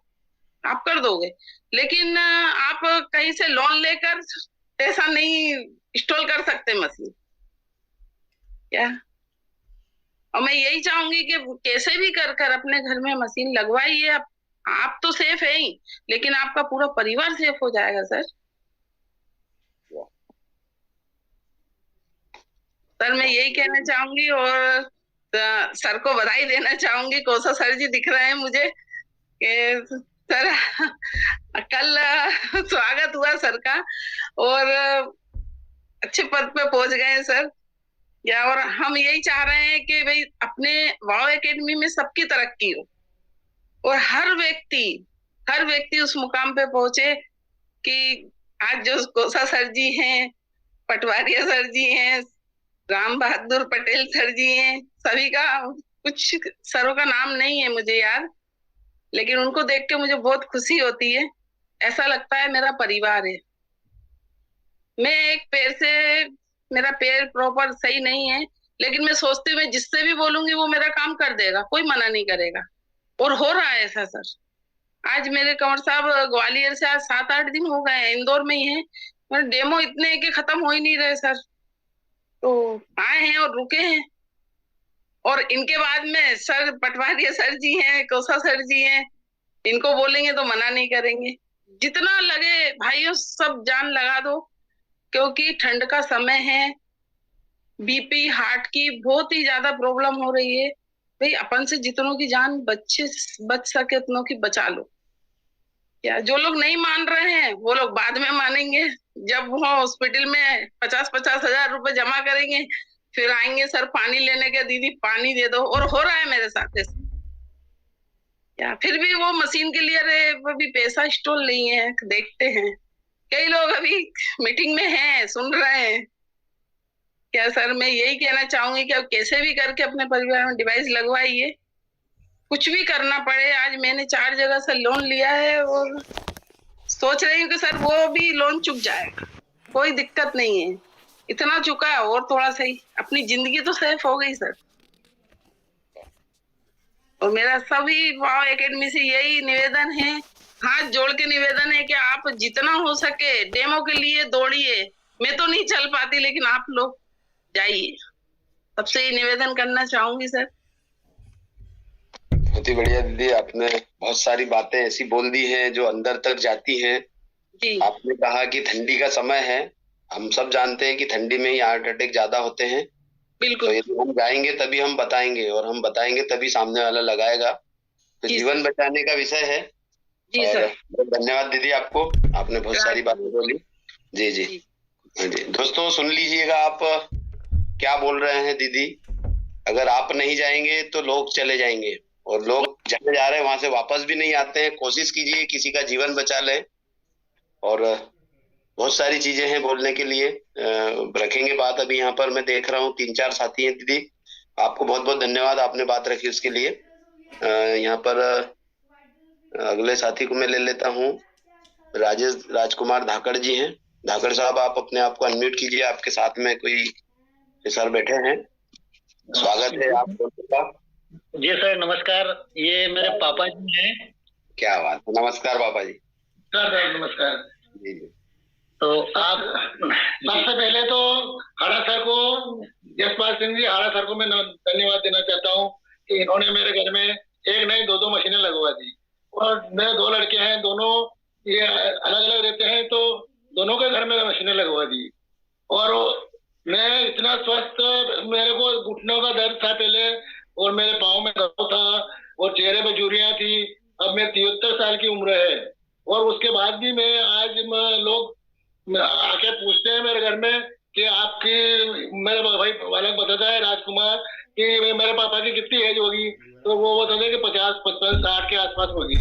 आप कर दोगे। लेकिन आप कहीं से लोन लेकर पैसा नहीं इंस्टॉल कर सकते मशीन क्या। और मैं यही चाहूंगी कि कैसे भी कर अपने घर में मशीन लगवाइए। आप तो सेफ है ही, लेकिन आपका पूरा परिवार सेफ हो जाएगा सर। सर मैं यही कहना चाहूंगी और सर को बधाई देना चाहूंगी। कोसा सर जी दिख रहे हैं मुझे कि सर कल स्वागत हुआ सर का और अच्छे पद पे पहुंच गए हैं सर। या और हम यही चाह रहे हैं कि भाई अपने वाव एकेडमी में सबकी तरक्की हो और हर व्यक्ति उस मुकाम पे पहुंचे कि आज जो कोसा सर जी हैं, पटवारिया सर जी हैं, राम बहादुर पटेल सर जी हैं, सभी का कुछ सरों का नाम नहीं है मुझे याद, लेकिन उनको देख के मुझे बहुत खुशी होती है। ऐसा लगता है मेरा परिवार है। मैं एक पैर से, मेरा पैर प्रॉपर सही नहीं है, लेकिन मैं सोचती हूँ मैं जिससे भी बोलूंगी वो मेरा काम कर देगा, कोई मना नहीं करेगा। और हो रहा है ऐसा सर। आज मेरे कंवर साहब ग्वालियर से आज 7-8 दिन हो गए हैं, इंदौर में ही है, मेरे डेमो इतने के खत्म हो ही नहीं रहे सर। तो आए हैं और रुके हैं। और इनके बाद में सर पटवारिया सर जी हैं, कोसा सर जी हैं, इनको बोलेंगे तो मना नहीं करेंगे। जितना लगे भाइयों सब जान लगा दो, क्योंकि ठंड का समय है, बीपी हार्ट की बहुत ही ज्यादा प्रॉब्लम हो रही है। भाई अपन से जितनों की जान बच सके उतनों की बचा लो। या जो लोग नहीं मान रहे हैं वो लोग बाद में मानेंगे, जब वो हॉस्पिटल में 50-50 हजार रुपए जमा करेंगे, फिर आएंगे सर पानी लेने के, दीदी पानी दे दो। और हो रहा है मेरे साथ ऐसे। या फिर भी वो मशीन के लिए अरे वो भी पैसा स्टॉल नहीं है, देखते हैं। कई लोग अभी मीटिंग में हैं, सुन रहे हैं। क्या सर मैं यही कहना चाहूंगी कि अब कैसे भी करके अपने परिवार में डिवाइस लगवाइए, कुछ भी करना पड़े। आज मैंने 4 जगह से लोन लिया है और सोच रही हूँ कि सर वो भी लोन चुक जाएगा, कोई दिक्कत नहीं है। इतना चुका है और थोड़ा सही, अपनी जिंदगी तो सेफ हो गई सर। और मेरा सभी वाव एकेडमी से यही निवेदन है, हाथ जोड़ के निवेदन है कि आप जितना हो सके डेमो के लिए दौड़िए। मैं तो नहीं चल पाती, लेकिन आप लोग जाइए। सबसे ये निवेदन करना चाहूंगी सर। बहुत ही बढ़िया दीदी, आपने बहुत सारी बातें ऐसी बोल दी हैं जो अंदर तक जाती हैं। जी आपने कहा कि ठंडी का समय है, हम सब जानते हैं कि ठंडी में ही हार्ट अटैक ज्यादा होते हैं। बिल्कुल। तो यदि हम जाएंगे तभी हम बताएंगे, और हम बताएंगे तभी सामने वाला लगाएगा। तो जी जीवन बचाने का विषय है। जी और सर। धन्यवाद दीदी आपको, आपने बहुत सारी बातें बोली। जी जी जी। दोस्तों सुन लीजिएगा आप क्या बोल रहे हैं दीदी। अगर आप नहीं जाएंगे तो लोग चले जाएंगे, और लोग जहाँ जा रहे हैं वहां से वापस भी नहीं आते हैं। कोशिश कीजिए किसी का जीवन बचा लें। और बहुत सारी चीजें हैं बोलने के लिए, रखेंगे बात। अभी यहाँ पर मैं देख रहा हूँ 3-4 साथी हैं दीदी, आपको बहुत बहुत धन्यवाद, आपने बात रखी उसके लिए। यहाँ पर अगले साथी को मैं ले लेता हूँ। राजकुमार धाकड़ जी हैं। धाकड़ साहब आप अपने आप को अनम्यूट कीजिए, आपके साथ में कोई सर बैठे हैं। स्वागत है आप दोनों का। जी सर नमस्कार, ये मेरे पापा जी हैं। क्या बात है, नमस्कार पापा जी। सर नमस्कार जी जी। तो आप सबसे पहले तो हाड़ा सर को, जसपाल सिंह जी हाड़ा सर को मैं धन्यवाद देना चाहता हूँ कि इन्होंने मेरे घर में एक नहीं 2 मशीनें लगवा दी। और मेरे 2 लड़के हैं, दोनों ये अलग अलग रहते हैं, तो दोनों के घर में मशीनें लगवा दी। और मैं इतना स्वस्थ, मेरे को घुटनों का दर्द था पहले, और मेरे पाँव में घाव था और चेहरे पे झुर्रियां थी। अब मैं 73 साल की उम्र है, और उसके बाद भी मैं आज लोग आके पूछते हैं मेरे घर में कि आपकी, मेरे भाई वालक बताता है राजकुमार कि मेरे पापा की कितनी एज होगी, तो वो बताते हैं कि 50, 55, 60 के आसपास होगी।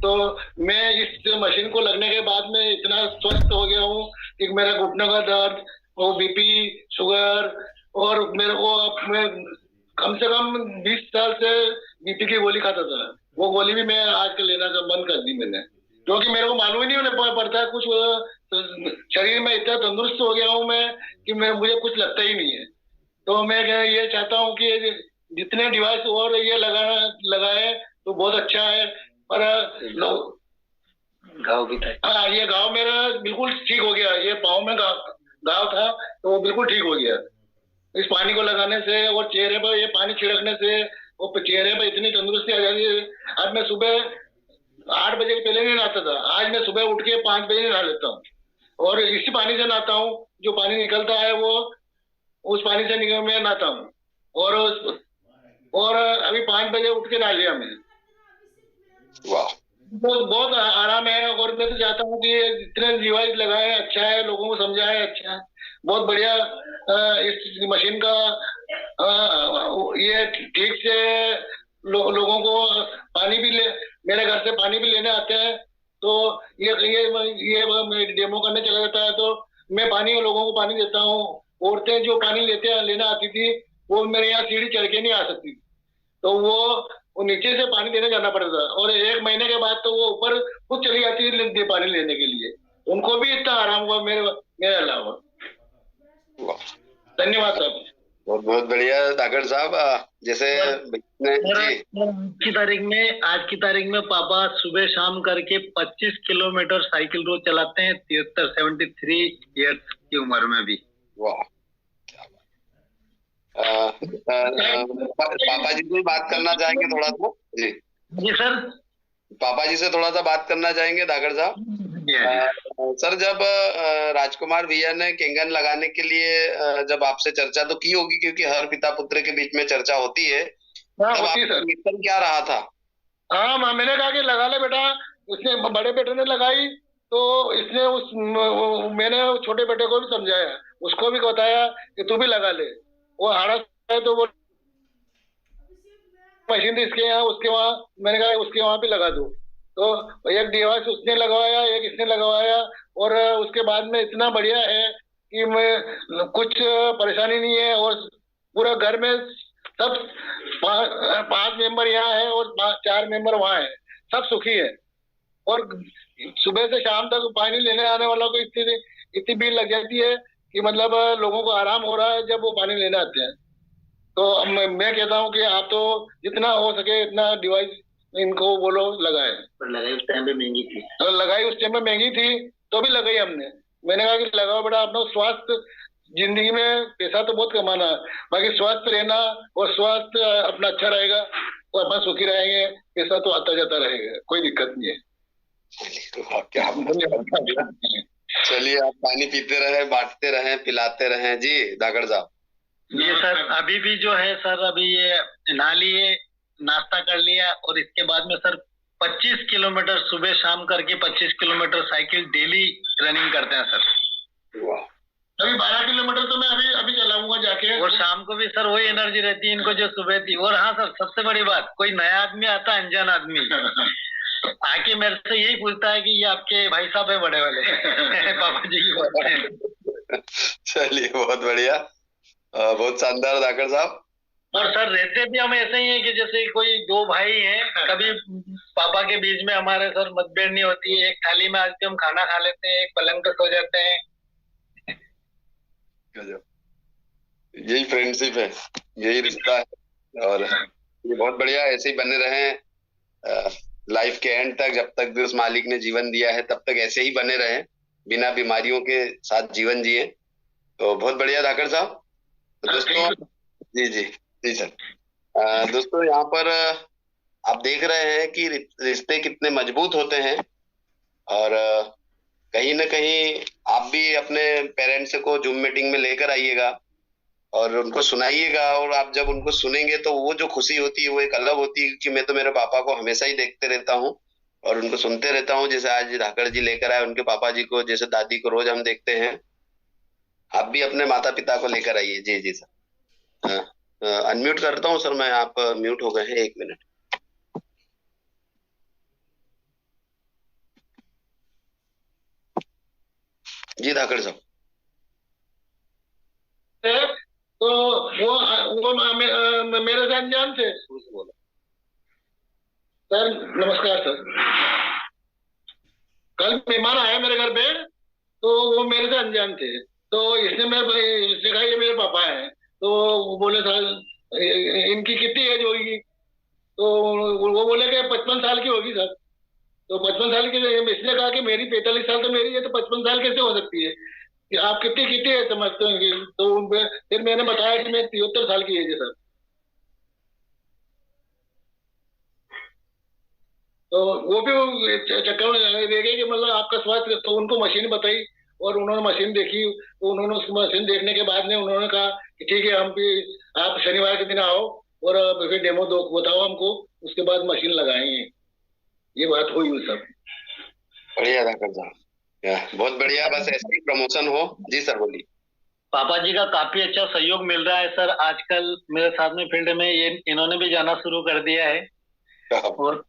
तो मैं इस मशीन को लगने के बाद में इतना स्वस्थ हो गया हूँ कि मेरा घुटनों का दर्द, वो बीपी, शुगर, और मेरे को मैं कम से कम 20 साल से बीपी की गोली खाता था। वो गोली भी मैं आजकल लेना बंद कर दी मैंने, क्योंकि मेरे को मालूम ही नहीं पड़ता है कुछ, शरीर में इतना तंदुरुस्त हो गया हूँ मैं कि मुझे कुछ लगता ही नहीं है। तो मैं ये चाहता हूँ कि जितने डिवाइस और ये लगाए तो बहुत अच्छा है। पर घाव भी था। हाँ, ये घाव मेरा बिल्कुल ठीक हो गया। ये पाँव में घाव था तो वो बिल्कुल ठीक हो गया इस पानी को लगाने से, और चेहरे पर ये पानी छिड़कने से वो चेहरे पर इतनी तंदुरुस्ती आ जाती है। आज मैं सुबह 8 बजे के पहले नहीं नहाता था। आज मैं सुबह उठ के 5 बजे नहा लेता हूँ और इसी पानी से नहाता हूँ। जो पानी निकलता है वो उस पानी से निकल मैं नहाता हूँ और अभी 5 बजे उठ के नहा लिया मैंने। वाह, तो बहुत आराम है और मैं तो चाहता हूँ कि जितने डिवाइस लगाए अच्छा है, लोगों को समझाए अच्छा है, बहुत बढ़िया। इस मशीन का ये ठीक से लोगों को पानी भी मेरे घर से पानी भी लेने आते हैं। तो ये डेमो करने चला जाता है तो मैं पानी लोगों को पानी देता हूँ। औरतें जो पानी लेने आती थी वो मेरे यहाँ सीढ़ी चढ़ के नहीं आ सकती, तो वो नीचे से पानी लेने जाना पड़ता था और 1 महीने के बाद तो वो ऊपर खुद चली जाती है पानी लेने के लिए। उनको भी इतना आराम हुआ मेरे अलावा। धन्यवाद साहब। बहुत बहुत बढ़िया धाकड़ साहब। जैसे जी, आज की तारीख में पापा सुबह शाम करके 25 किलोमीटर साइकिल रोज चलाते हैं 73 ईयर्स की उम्र में भी। वाह, पापा जी से बात करना चाहेंगे थोड़ा सा? जी जी सर, पापा जी से थोड़ा सा बात करना चाहेंगे धाकड़ साहब। सर, जब राजकुमार भैया ने केंगन लगाने के लिए जब आपसे चर्चा तो की होगी, क्योंकि हर पिता पुत्र के बीच में चर्चा होती है, तब आपका रिएक्शन क्या रहा था? हाँ, मैंने कहा कि लगा ले बेटा। उसने बड़े बेटे ने लगाई तो इसने मैंने छोटे बेटे को भी समझाया, उसको भी बताया कि तू भी लगा ले। वो हाड़ा है तो वो मशीन इसके यहाँ उसके वहाँ, मैंने कहा उसके वहाँ पे लगा दो। तो एक डिवाइस उसने लगवाया, एक इसने लगवाया और उसके बाद में इतना बढ़िया है कि मैं कुछ परेशानी नहीं है और पूरा घर में सब 5 मेंबर यहाँ है और 4 मेंबर वहाँ है, सब सुखी है। और सुबह से शाम तक पानी लेने आने वालों को इतनी भीड़ लग जाती है कि मतलब लोगों को आराम हो रहा है जब वो पानी लेने आते हैं। तो मैं कहता हूँ कि आप तो जितना हो सके इतना डिवाइस इनको बोलो लगाए। पर लगाई उस टाइम पे महंगी थी, तो लगाई उस टाइम पे महंगी थी तो भी लगाई हमने। मैंने कहा कि लगाओ बेटा, अपना स्वास्थ्य, जिंदगी में पैसा तो बहुत कमाना है, बाकी स्वास्थ्य रहना और स्वास्थ्य अपना अच्छा रहेगा तो अपन सुखी रहेंगे, पैसा तो आता जाता रहेगा, कोई दिक्कत नहीं है। क्या चलिए, आप पानी पीते रहे, बांटते रहे, पिलाते रहे। जी धाकड़ साहब। ये सर अभी भी जो है सर, अभी ये नहा लिए, नाश्ता कर लिया और इसके बाद में सर 25 किलोमीटर सुबह शाम करके 25 किलोमीटर साइकिल डेली रनिंग करते हैं सर। अभी 12 किलोमीटर तो मैं अभी चलाऊंगा जाके, और शाम को भी सर वही एनर्जी रहती है इनको जो सुबह थी। और हाँ सर, सबसे बड़ी बात, कोई नया आदमी आता है, अनजान आदमी आके मेरे से यही पूछता है कि ये आपके भाई साहब है बड़े वाले पापा जी की बात है। चलिए, बहुत बढ़िया, बहुत शानदार धाकड़ साहब। और सर रहते भी हम ऐसे ही हैं कि जैसे कोई 2 भाई हैं, कभी पापा के बीच में हमारे सर मतभेद नहीं होती है। एक थाली में आके हम खाना खा लेते हैं, एक पलंग पे सो जाते हैं। यही फ्रेंडशिप है, यही रिश्ता है और ये बहुत बढ़िया, ऐसे ही बने रहें लाइफ के एंड तक। जब तक भी उस मालिक ने जीवन दिया है तब तक ऐसे ही बने रहें, बिना बीमारियों के साथ जीवन जिए। तो बहुत बढ़िया धाकड़ साहब। तो दोस्तों, जी जी जी सर, दोस्तों यहाँ पर आप देख रहे हैं कि रिश्ते कितने मजबूत होते हैं और कहीं ना कहीं आप भी अपने पेरेंट्स को जूम मीटिंग में लेकर आइएगा और उनको सुनाइएगा। और आप जब उनको सुनेंगे तो वो जो खुशी होती है वो एक अलग होती है, क्योंकि मैं तो मेरे पापा को हमेशा ही देखते रहता हूँ और उनको सुनते रहता हूँ। जैसे आज धाकड़ जी लेकर आए उनके पापा जी को, जैसे दादी को रोज हम देखते हैं, आप भी अपने माता पिता को लेकर आइए। जी जी सर। अनम्यूट करता हूँ सर मैं, आप म्यूट हो गए हैं, 1 मिनट। जी धाकड़ साहब। तो वो मेरे से अनजान थे। सर नमस्कार सर, कल मेहमान आए मेरे घर पे तो वो मेरे से अनजान थे, तो इसने कहा ये मेरे पापा हैं। तो वो बोले सर इनकी कितनी एज होगी? तो वो बोले कि 55 साल की होगी सर। तो 55 साल की, इसने कहा कि मेरी 45 साल तो मेरी है, तो 55 साल कैसे हो सकती है कि आप कितनी एज समझते होंगे? तो फिर मैंने बताया कि मैं 73 साल की एज है सर। तो वो भी चक्कर में जाने देंगे कि मतलब आपका स्वास्थ्य, तो उनको मशीन बताई और उन्होंने मशीन देखी, तो उन्होंने उस मशीन देखने के बाद में उन्होंने कहा कि ठीक है, हम भी आप शनिवार के दिन आओ और फिर डेमो दो बताओ हमको, उसके बाद मशीन लगाएंगे। ये बात हुई हुई सब। बढ़िया धाकड़ साहब, बहुत बढ़िया, बस ऐसे ही प्रमोशन हो। जी सर बोलिए। पापा जी का काफी अच्छा सहयोग मिल रहा है सर। आजकल मेरे साथ में फील्ड में ये इन्होंने भी जाना शुरू कर दिया है और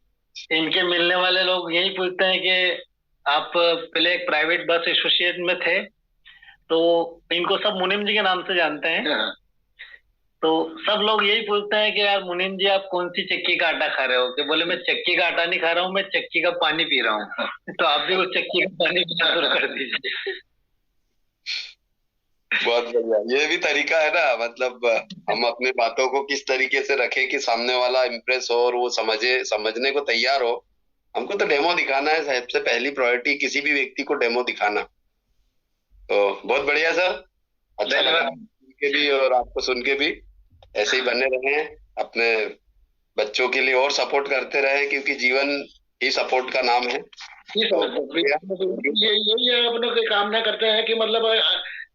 इनके मिलने वाले लोग यही पूछते हैं कि आप पहले एक प्राइवेट बस एसोसिएशन में थे, तो इनको सब मुनीम जी के नाम से जानते हैं। तो सब लोग यही पूछते हैं कि यार मुनीम जी आप कौन सी चक्की का आटा खा रहे हो? कि बोले मैं चक्की का आटा नहीं खा रहा हूँ, मैं चक्की का पानी पी रहा हूँ। तो आप भी उस चक्की का पानी पीना शुरू कर दीजिए। बहुत बढ़िया, ये भी तरीका है ना, मतलब हम अपने बातों को किस तरीके से रखें कि सामने वाला इम्प्रेस हो और वो समझने को तैयार हो। हमको तो डेमो दिखाना है, सबसे पहली प्रायोरिटी किसी भी व्यक्ति को डेमो दिखाना। तो बहुत बढ़िया सर, अच्छा लगा के भी और आपको सुन के भी। ऐसे ही बने रहें, अपने बच्चों के लिए और सपोर्ट करते रहें, क्योंकि जीवन ही सपोर्ट का नाम है। यही है, अपनों की कामना करते हैं कि मतलब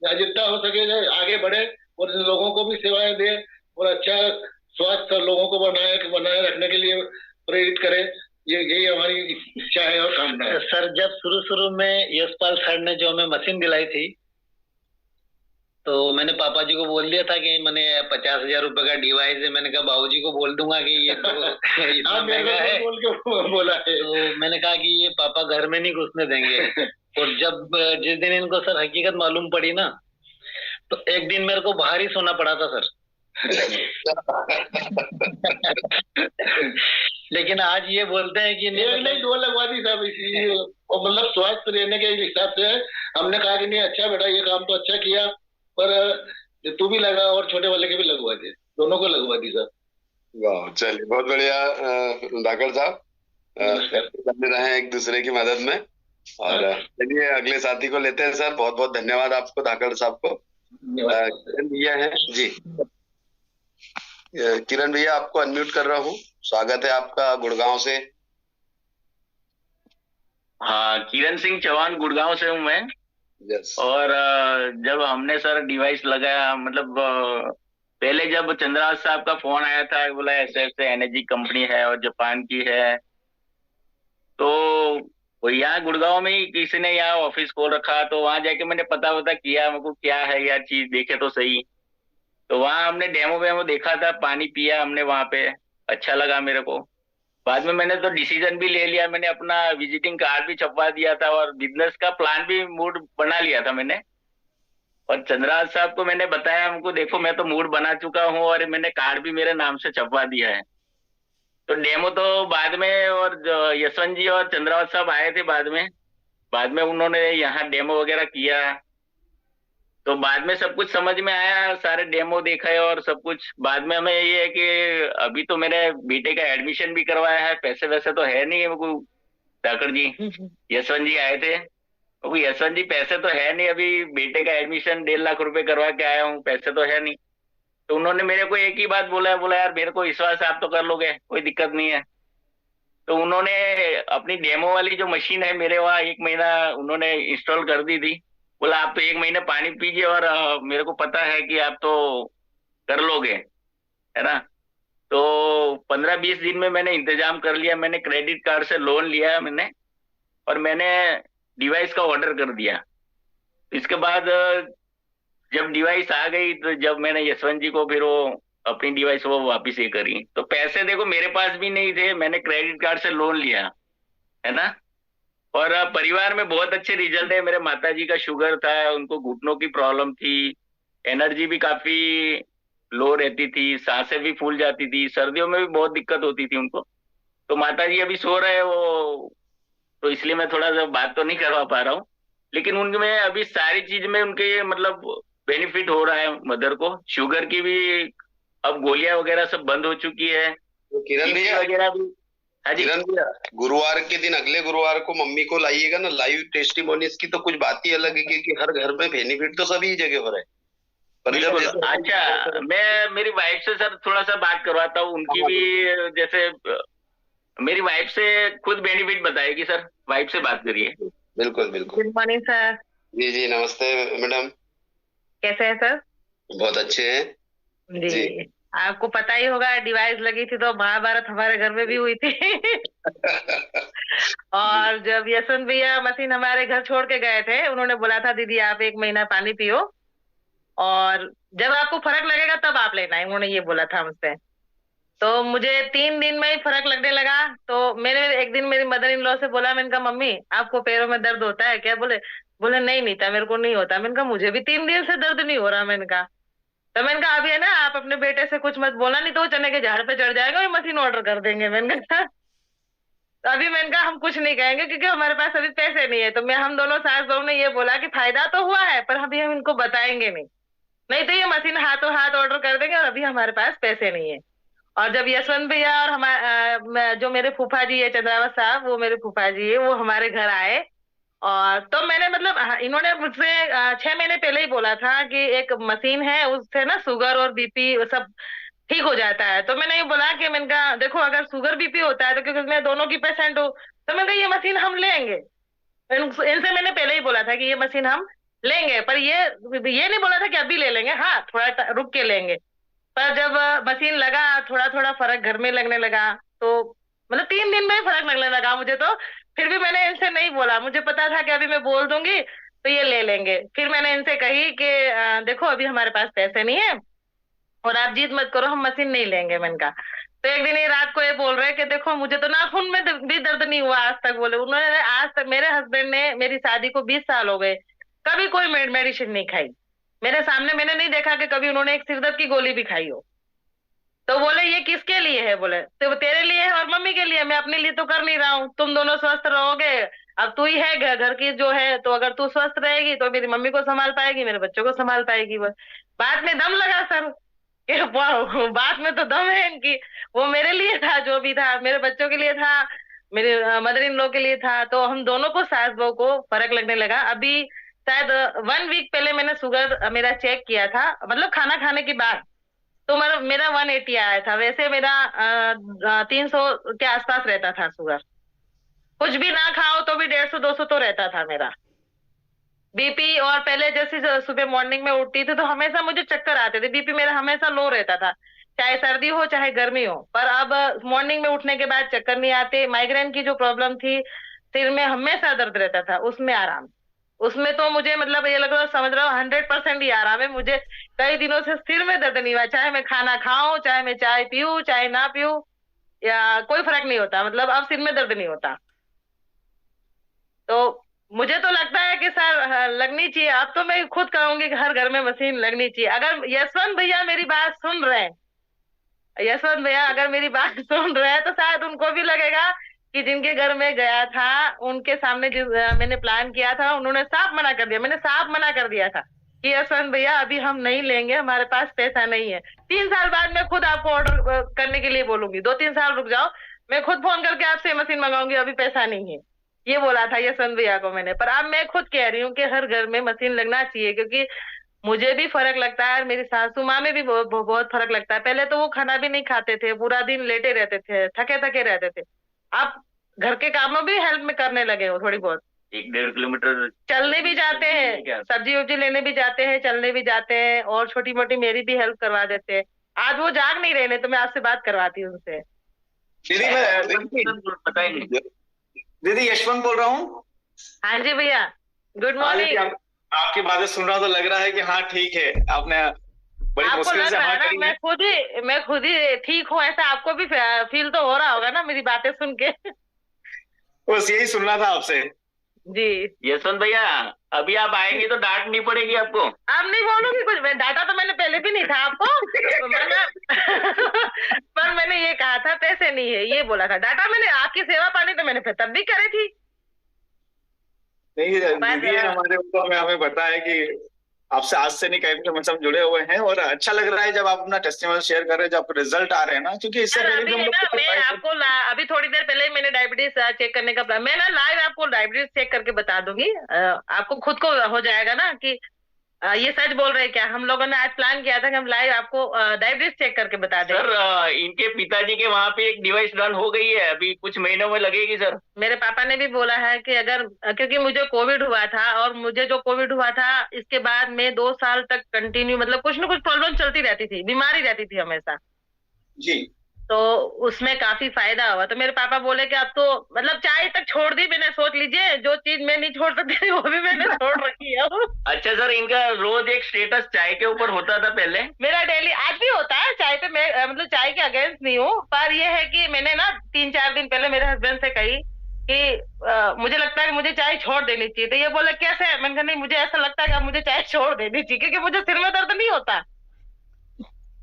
जितना हो सके आगे बढ़े और लोगों को भी सेवाएं दे और अच्छा स्वास्थ्य लोगों को बनाए रखने के लिए प्रेरित करे। यही हमारी इच्छा है और कामना है। सर जब शुरू में यशपाल सर ने जो हमें मशीन दिलाई थी, तो मैंने पापा जी को बोल दिया था कि मैंने 50,000 रुपए का डिवाइस है। मैंने कहा बाबूजी को बोल दूंगा कि ये तो इतना महंगा है। बोल के बोला है। तो मैंने कहा कि ये पापा घर में नहीं घुसने देंगे। और जब जिस दिन इनको सर हकीकत मालूम पड़ी ना, तो एक दिन मेरे को बाहर ही सोना पड़ा था सर। लेकिन आज ये बोलते हैं कि नहीं 2 लगवा दी साहब इसी, और मतलब स्वास्थ्य रहने के हिसाब से हमने कहा कि नहीं अच्छा बेटा ये काम तो अच्छा किया, पर तू भी लगा और छोटे वाले के भी लगवा दे, दोनों को लगवा दी सर। वाह, चलिए बहुत बढ़िया धाकड़ साहब, बने रहे एक दूसरे की मदद में। और चलिए अगले साथी को लेते हैं सर। बहुत बहुत धन्यवाद आपको धाकड़ साहब को। किरण भैया है जी, किरण भैया आपको अनम्यूट कर रहा हूँ, स्वागत है आपका गुड़गांव से। हाँ, किरण सिंह चौहान गुड़गांव से हूँ मैं। यस। और जब हमने सर डिवाइस लगाया, मतलब पहले जब चंद्रराज साहब का फोन आया था, बोला ऐसे ऐसे एनर्जी कंपनी है और जापान की है, तो वो यहाँ गुड़गांव में ही किसी ने यहाँ ऑफिस खोल रखा, तो वहां जाके मैंने पता किया मेरे क्या है यार चीज, देखे तो सही। तो वहां हमने डेमो वेमो देखा था, पानी पिया हमने वहां पे, अच्छा लगा मेरे को। बाद में मैंने तो डिसीजन भी ले लिया, मैंने अपना विजिटिंग कार्ड भी छपवा दिया था और बिजनेस का प्लान भी मूड बना लिया था मैंने। और चंद्रराज साहब को मैंने बताया, हमको देखो मैं तो मूड बना चुका हूँ और मैंने कार्ड भी मेरे नाम से छपवा दिया है। तो डेमो तो बाद में, और यशवंत जी और चंद्रराज साहब आए थे बाद में उन्होंने यहाँ डेमो वगैरह किया। तो बाद में सब कुछ समझ में आया, सारे डेमो देखा है और सब कुछ। बाद में हमें ये है कि अभी तो मेरे बेटे का एडमिशन भी करवाया है, पैसे वैसे तो है नहीं मेरे धाकड़ जी। यशवंत जी आए थे, तो यशवंत जी पैसे तो है नहीं, अभी बेटे का एडमिशन 1.5 लाख रुपए करवा के आया हूँ, पैसे तो है नहीं। तो उन्होंने मेरे को एक ही बात बोला यार मेरे को विश्वास है आप तो कर लोगे, कोई दिक्कत नहीं है। तो उन्होंने अपनी डेमो वाली जो मशीन है मेरे वहाँ 1 महीना उन्होंने इंस्टॉल कर दी थी। बोला आप तो 1 महीना पानी पीजिए और मेरे को पता है कि आप तो कर लोगे, है ना। तो 15-20 दिन में मैंने इंतजाम कर लिया, मैंने क्रेडिट कार्ड से लोन लिया मैंने, और मैंने डिवाइस का ऑर्डर कर दिया। इसके बाद जब डिवाइस आ गई, तो जब मैंने यशवंत जी को फिर वो अपनी डिवाइस वो वापिस ये करी, तो पैसे देखो मेरे पास भी नहीं थे, मैंने क्रेडिट कार्ड से लोन लिया, है ना। और परिवार में बहुत अच्छे रिजल्ट है। मेरे माताजी का शुगर था, उनको घुटनों की प्रॉब्लम थी, एनर्जी भी काफी लो रहती थी, सांसें भी फूल जाती थी, सर्दियों में भी बहुत दिक्कत होती थी उनको। तो माताजी अभी सो रहे हैं वो, तो इसलिए मैं थोड़ा सा बात तो नहीं करवा पा रहा हूँ, लेकिन उनमें अभी सारी चीज में उनके मतलब बेनिफिट हो रहा है। मदर को शुगर की भी अब गोलियां वगैरह सब बंद हो चुकी है। तो किरण भैया वगैरह भी, हाँ जी, किरण भैया गुरुवार के दिन, अगले गुरुवार को मम्मी को लाइएगा ना लाइव टेस्टिमोनीज की, तो कुछ बात ही अलग है, क्योंकि हर घर में बेनिफिट तो सभी जगह हो रहा है। पर जब अच्छा मैं मेरी वाइफ से सर थोड़ा सा बात करवाता हूँ, उनकी भी जैसे मेरी वाइफ से खुद बेनिफिट बताएगी सर, वाइफ से बात करिए। बिल्कुल बिल्कुल। गुड मॉर्निंग सर, जी जी नमस्ते मैडम। कैसे हैं सर? बहुत अच्छे हैं जी, जी। आपको पता ही होगा डिवाइस लगी थी तो महाभारत हमारे घर में भी हुई थी। और जब यशवंत भैया मशीन हमारे घर छोड़ के गए थे, उन्होंने बोला था दीदी आप 1 महीना पानी पियो और जब आपको फर्क लगेगा तब आप लेना है, उन्होंने ये बोला था मुझसे। तो मुझे 3 दिन में ही फर्क लगने लगा। तो मैंने एक दिन मेरी मदर इन लॉ से बोला, मैंने कहा मम्मी आपको पैरों में दर्द होता है क्या? बोले बोले नहीं नीता मेरे को नहीं होता। मैंने कहा मुझे भी 3 दिन से दर्द नहीं हो रहा। मैंने कहा तो मैंने कहा अभी है ना आप अपने बेटे से कुछ मत बोलना, नहीं तो वो चने के झाड़ पे चढ़ जाएगा और मशीन ऑर्डर कर देंगे। मैंने कहा तो अभी मैंने कहा हम कुछ नहीं कहेंगे क्योंकि हमारे पास अभी पैसे नहीं है। तो हम दोनों सास बहू ने ये बोला कि फायदा तो हुआ है पर अभी हम इनको बताएंगे नहीं, नहीं तो ये मशीन हाथों हाथ ऑर्डर कर देंगे और अभी हमारे पास पैसे नहीं है। और जब यशवंत भैया और हमारे जो मेरे फूफा जी है चंद्रावत साहब, वो मेरे फूफा जी है, वो हमारे घर आए और तो मैंने मतलब इन्होंने मुझसे 6 महीने पहले ही बोला था कि एक मशीन है उससे ना शुगर और बीपी सब ठीक हो जाता है। तो मैंने ये बोला कि मैंने कहा देखो अगर शुगर बीपी होता है तो क्योंकि मैं दोनों की पेशेंट हूँ, तो मैंने कहा ये मशीन हम लेंगे। इनसे मैंने पहले ही बोला था कि ये मशीन हम लेंगे, पर ये नहीं बोला था कि अभी ले लेंगे, हाँ थोड़ा रुक के लेंगे। पर जब मशीन लगा थोड़ा थोड़ा फर्क घर में लगने लगा, तो मतलब 3 दिन में ही फर्क लगने लगा मुझे। तो फिर भी मैंने इनसे नहीं बोला, मुझे पता था कि अभी मैं बोल दूंगी तो ये ले लेंगे। फिर मैंने इनसे कही कि देखो अभी हमारे पास पैसे नहीं है और आप जिद मत करो, हम मशीन नहीं लेंगे। मैंने कहा तो एक दिन ये रात को ये बोल रहे कि देखो मुझे तो नाखून में भी दर्द नहीं हुआ आज तक। बोले उन्होंने आज तक, मेरे हस्बैंड ने मेरी शादी को 20 साल हो गए, कभी कोई मेडिसिन नहीं खाई मेरे सामने। मैंने नहीं देखा कि कभी उन्होंने एक सिरदर्द की गोली भी खाई हो। तो बोले ये किसके लिए है? बोले तो तेरे लिए है और मम्मी के लिए, मैं अपने लिए तो कर नहीं रहा हूँ, तुम दोनों स्वस्थ रहोगे। अब तू ही है घर की जो है, तो अगर तू स्वस्थ रहेगी तो मेरी मम्मी को संभाल पाएगी, मेरे बच्चों को संभाल पाएगी। वो बात में दम लगा सर, बात में तो दम है इनकी। वो मेरे लिए था, जो भी था मेरे बच्चों के लिए था, मेरे मदर इन लॉ के लिए था। तो हम दोनों को सास बहू को फर्क लगने लगा। अभी शायद 1 वीक पहले मैंने शुगर मेरा चेक किया था, मतलब खाना खाने के बाद, तो मेरा 180 आया था। वैसे मेरा 300 के आसपास रहता था शुगर, कुछ भी ना खाओ तो भी 150-200 तो रहता था मेरा बीपी। और पहले जैसे सुबह मॉर्निंग में उठती थी तो हमेशा मुझे चक्कर आते थे, बीपी मेरा हमेशा लो रहता था, चाहे सर्दी हो चाहे गर्मी हो। पर अब मॉर्निंग में उठने के बाद चक्कर नहीं आते। माइग्रेन की जो प्रॉब्लम थी, सिर में हमेशा दर्द रहता था, उसमें आराम। उसमें तो मुझे मतलब ये लग रहा, समझ रहा हूँ 100% ही आराम है मुझे। कई दिनों से सिर में दर्द नहीं हुआ, चाहे मैं खाना खाऊं, चाहे मैं चाय पीऊं, चाहे ना पीऊं, या कोई फर्क नहीं होता। मतलब अब सिर में दर्द नहीं होता। तो मुझे तो लगता है कि सर लगनी चाहिए। अब तो मैं खुद कहूंगी कि हर घर में मशीन लगनी चाहिए। अगर यशवंत भैया मेरी बात सुन रहे हैं, यशवंत भैया अगर मेरी बात सुन रहे हैं तो शायद उनको भी लगेगा कि जिनके घर में गया था उनके सामने जिस मैंने प्लान किया था, उन्होंने साफ मना कर दिया। मैंने साफ मना कर दिया था कि यशवंत भैया अभी हम नहीं लेंगे, हमारे पास पैसा नहीं है। 3 साल बाद मैं खुद आपको ऑर्डर करने के लिए बोलूंगी, 2-3 साल रुक जाओ, मैं खुद फोन करके आपसे मशीन मंगाऊंगी, अभी पैसा नहीं है। ये बोला था यशवंत भैया को मैंने। पर अब मैं खुद कह रही हूँ कि हर घर में मशीन लगना चाहिए, क्योंकि मुझे भी फर्क लगता है और मेरी सासू माँ में भी बहुत फर्क लगता है। पहले तो वो खाना भी नहीं खाते थे, पूरा दिन लेटे रहते थे, थके थके रहते थे। आप घर के कामों भी हेल्प में करने लगे हो, थोड़ी बहुत 1-1.5 किलोमीटर चलने भी जाते हैं, सब्जी वब्जी लेने भी जाते हैं, चलने भी जाते हैं, और छोटी मोटी मेरी भी हेल्प करवा देते हैं। आज वो जाग नहीं रहे, तो मैं आपसे बात करवाती हूँ उनसे। बताएंगे। दीदी यशवंत बोल रहा हूँ। हाँ जी भैया, गुड मॉर्निंग। आपकी बातें सुन रहा हूँ तो लग रहा है कि हाँ ठीक है, आपने बड़ी आपको मुश्किल लग से रहा हाँ है ना, करी है। मैं खुद ही ठीक हूँ, ऐसा आपको भी फील तो हो रहा होगा ना मेरी बातें सुन के। बस यही सुनना था आपसे जी। यशवंत भैया अभी आप आएंगे तो डांट नहीं पड़ेगी आपको? आप नहीं बोलूंगी कुछ, डाटा तो मैंने पहले भी नहीं था आपको। पर मैंने ये कहा था पैसे नहीं है, ये बोला था। डाटा मैंने आपकी सेवा पानी तो मैंने फिर तब भी करे थी। नहीं दीदी है हमारे ऊपर, हमें पता है कि आपसे आज से नहीं कहीं से हम जुड़े हुए हैं, और अच्छा लग रहा है जब आप अपना टेस्टिमोनियल शेयर कर रहे हैं, जब रिजल्ट आ रहे हैं ना, क्योंकि इससे पहले भी हम लोग मैं आपको अभी थोड़ी देर पहले मैंने डायबिटीज चेक करने का, मैं ना लाइव आपको डायबिटीज चेक करके बता दूंगी। आपको खुद को हो जाएगा ना कि ये सच बोल रहे हैं क्या? हम लोगों ने आज प्लान किया था कि हम लाइव आपको डायबिटीज चेक करके बता दें। सर इनके पिताजी के वहाँ पे एक डिवाइस डन हो गई है, अभी कुछ महीनों में लगेगी सर। मेरे पापा ने भी बोला है कि अगर, क्योंकि मुझे कोविड हुआ था और मुझे जो कोविड हुआ था इसके बाद में 2 साल तक कंटिन्यू मतलब कुछ ना कुछ प्रॉब्लम चलती रहती थी, बीमारी रहती थी हमेशा। जी। तो उसमें काफी फायदा हुआ। तो मेरे पापा बोले कि अब तो मतलब चाय तक छोड़ दी मैंने। सोच लीजिए जो चीज मैं नहीं छोड़ सकती थी वो भी मैंने छोड़ रखी है। अच्छा सर, इनका रोज एक स्टेटस चाय के ऊपर होता था पहले। मेरा डेली आज भी होता है चाय पे। मैं मतलब चाय के अगेंस्ट नहीं हूँ, पर ये है कि मैंने ना 3-4 दिन पहले मेरे हस्बैंड से कही कि मुझे लगता है कि मुझे चाय छोड़ देनी चाहिए। तो ये बोले कैसे? मैंने कहा नहीं, मुझे ऐसा लगता है कि अब मुझे चाय छोड़ देनी चाहिए, क्योंकि मुझे सिर में दर्द नहीं होता।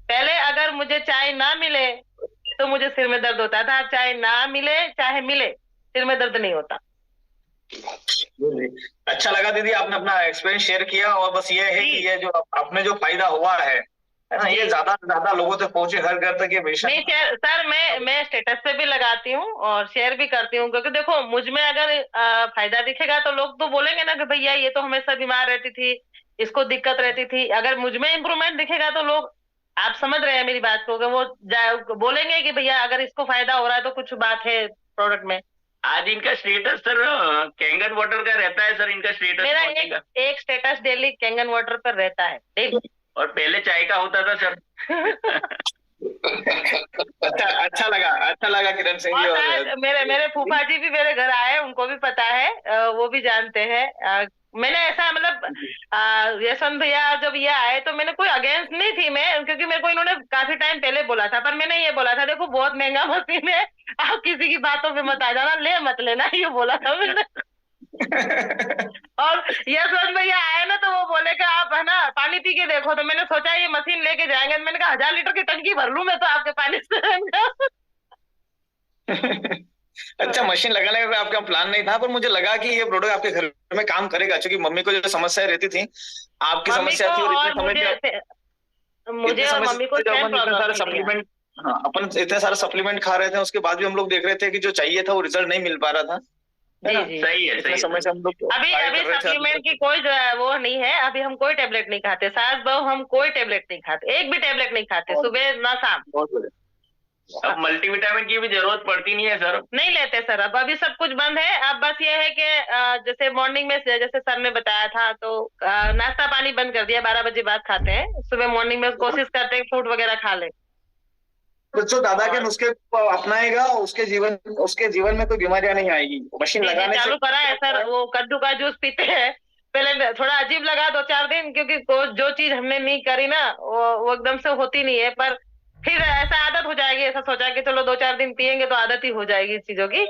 पहले अगर मुझे चाय ना मिले तो मुझे सिर में दर्द होता था, अब चाहे ना मिले चाहे मिले सिर में दर्द नहीं होता। अच्छा लगा दीदी, आपने अपना एक्सपीरियंस शेयर किया। और बस ये है कि ये जो आपने जो फायदा हुआ है ना, ये ज्यादा से ज्यादा लोगों तक पहुंचे, घर घर तक ये बेशक। नहीं सर, मैं स्टेटस पे भी लगाती हूँ और शेयर भी करती हूँ, क्योंकि देखो मुझ में अगर फायदा दिखेगा तो लोग तो बोलेंगे ना कि भैया ये तो हमेशा बीमार रहती थी, इसको दिक्कत रहती थी। अगर मुझ में इम्प्रूवमेंट दिखेगा तो लोग, आप समझ रहे हैं मेरी बात को, कि वो बोलेंगे कि भैया अगर इसको फायदा हो रहा है तो कुछ बात है प्रोडक्ट में। आज इनका स्टेटस सर कैंगन वाटर का रहता है सर, इनका स्टेटस मेरा एक स्टेटस डेली कैंगन वाटर पर रहता है डेली। और पहले चाय का होता था सर। अच्छा लगा किरण सिंह जी। और मेरे फूफा जी भी मेरे घर आए, उनको भी पता है, वो भी जानते हैं। मैंने ऐसा मतलब यशवंत भैया जब ये आए तो मैंने कोई अगेंस्ट नहीं थी मैं, क्योंकि मेरे को इन्होंने काफी टाइम पहले बोला था, पर मैंने ये बोला था देखो बहुत महंगा मशीन है, आप किसी की बातों पे मत आ जाना, ले मत लेना, ये बोला था मैंने। और यशवंत भैया आए ना तो वो बोले कि आप है ना पानी पी के देखो। तो मैंने सोचा ये मशीन लेके जाएंगे, तो मैंने कहा 1000 लीटर की टंकी भर लूं मैं तो आपके पानी से। अच्छा, मशीन लगाने का आपका प्लान नहीं था, पर मुझे लगा कि ये प्रोडक्ट आपके घर में काम करेगा, क्योंकि मम्मी को जो समस्याएं रहती थी, आपकी समस्या थी, और इतने मुझे और मम्मी को सप्लीमेंट, हाँ, अपन इतने सारे सप्लीमेंट खा रहे थे, उसके बाद भी हम लोग देख रहे थे कि जो चाहिए था वो रिजल्ट नहीं मिल पा रहा था। सही है। इतने समय से हम लोग अभी सप्लीमेंट की कोई वो नहीं है। अभी हम कोई टेबलेट नहीं खाते, सास बहू हम कोई टेबलेट नहीं खाते, एक भी टेबलेट नहीं खाते, सुबह ना शाम। अब मल्टीविटामिन की भी जरूरत पड़ती नहीं है सर। नहीं लेते सर, अब अभी सब कुछ बंद है। अब बस ये है कि जैसे मॉर्निंग में, जैसे सर ने बताया था, तो नाश्ता पानी बंद कर दिया, 12 बजे बाद खाते हैं। सुबह मॉर्निंग में कोशिश करते हैं फ्रूट वगैरह खा ले। जो दादा के नुस्खे को अपनाएगा उसके जीवन में कोई बीमारियां नहीं आएगी। मशीन लगाने चालू करा है सर, वो कद्दू का जूस पीते हैं। पहले थोड़ा अजीब लगा 2-4 दिन, क्योंकि जो चीज हमने नहीं करी ना वो एकदम से होती नहीं है, पर फिर ऐसा आदत हो जाएगी। ऐसा सोचा कि चलो 2-4 दिन पियेंगे तो आदत ही हो जाएगी इस चीजों की।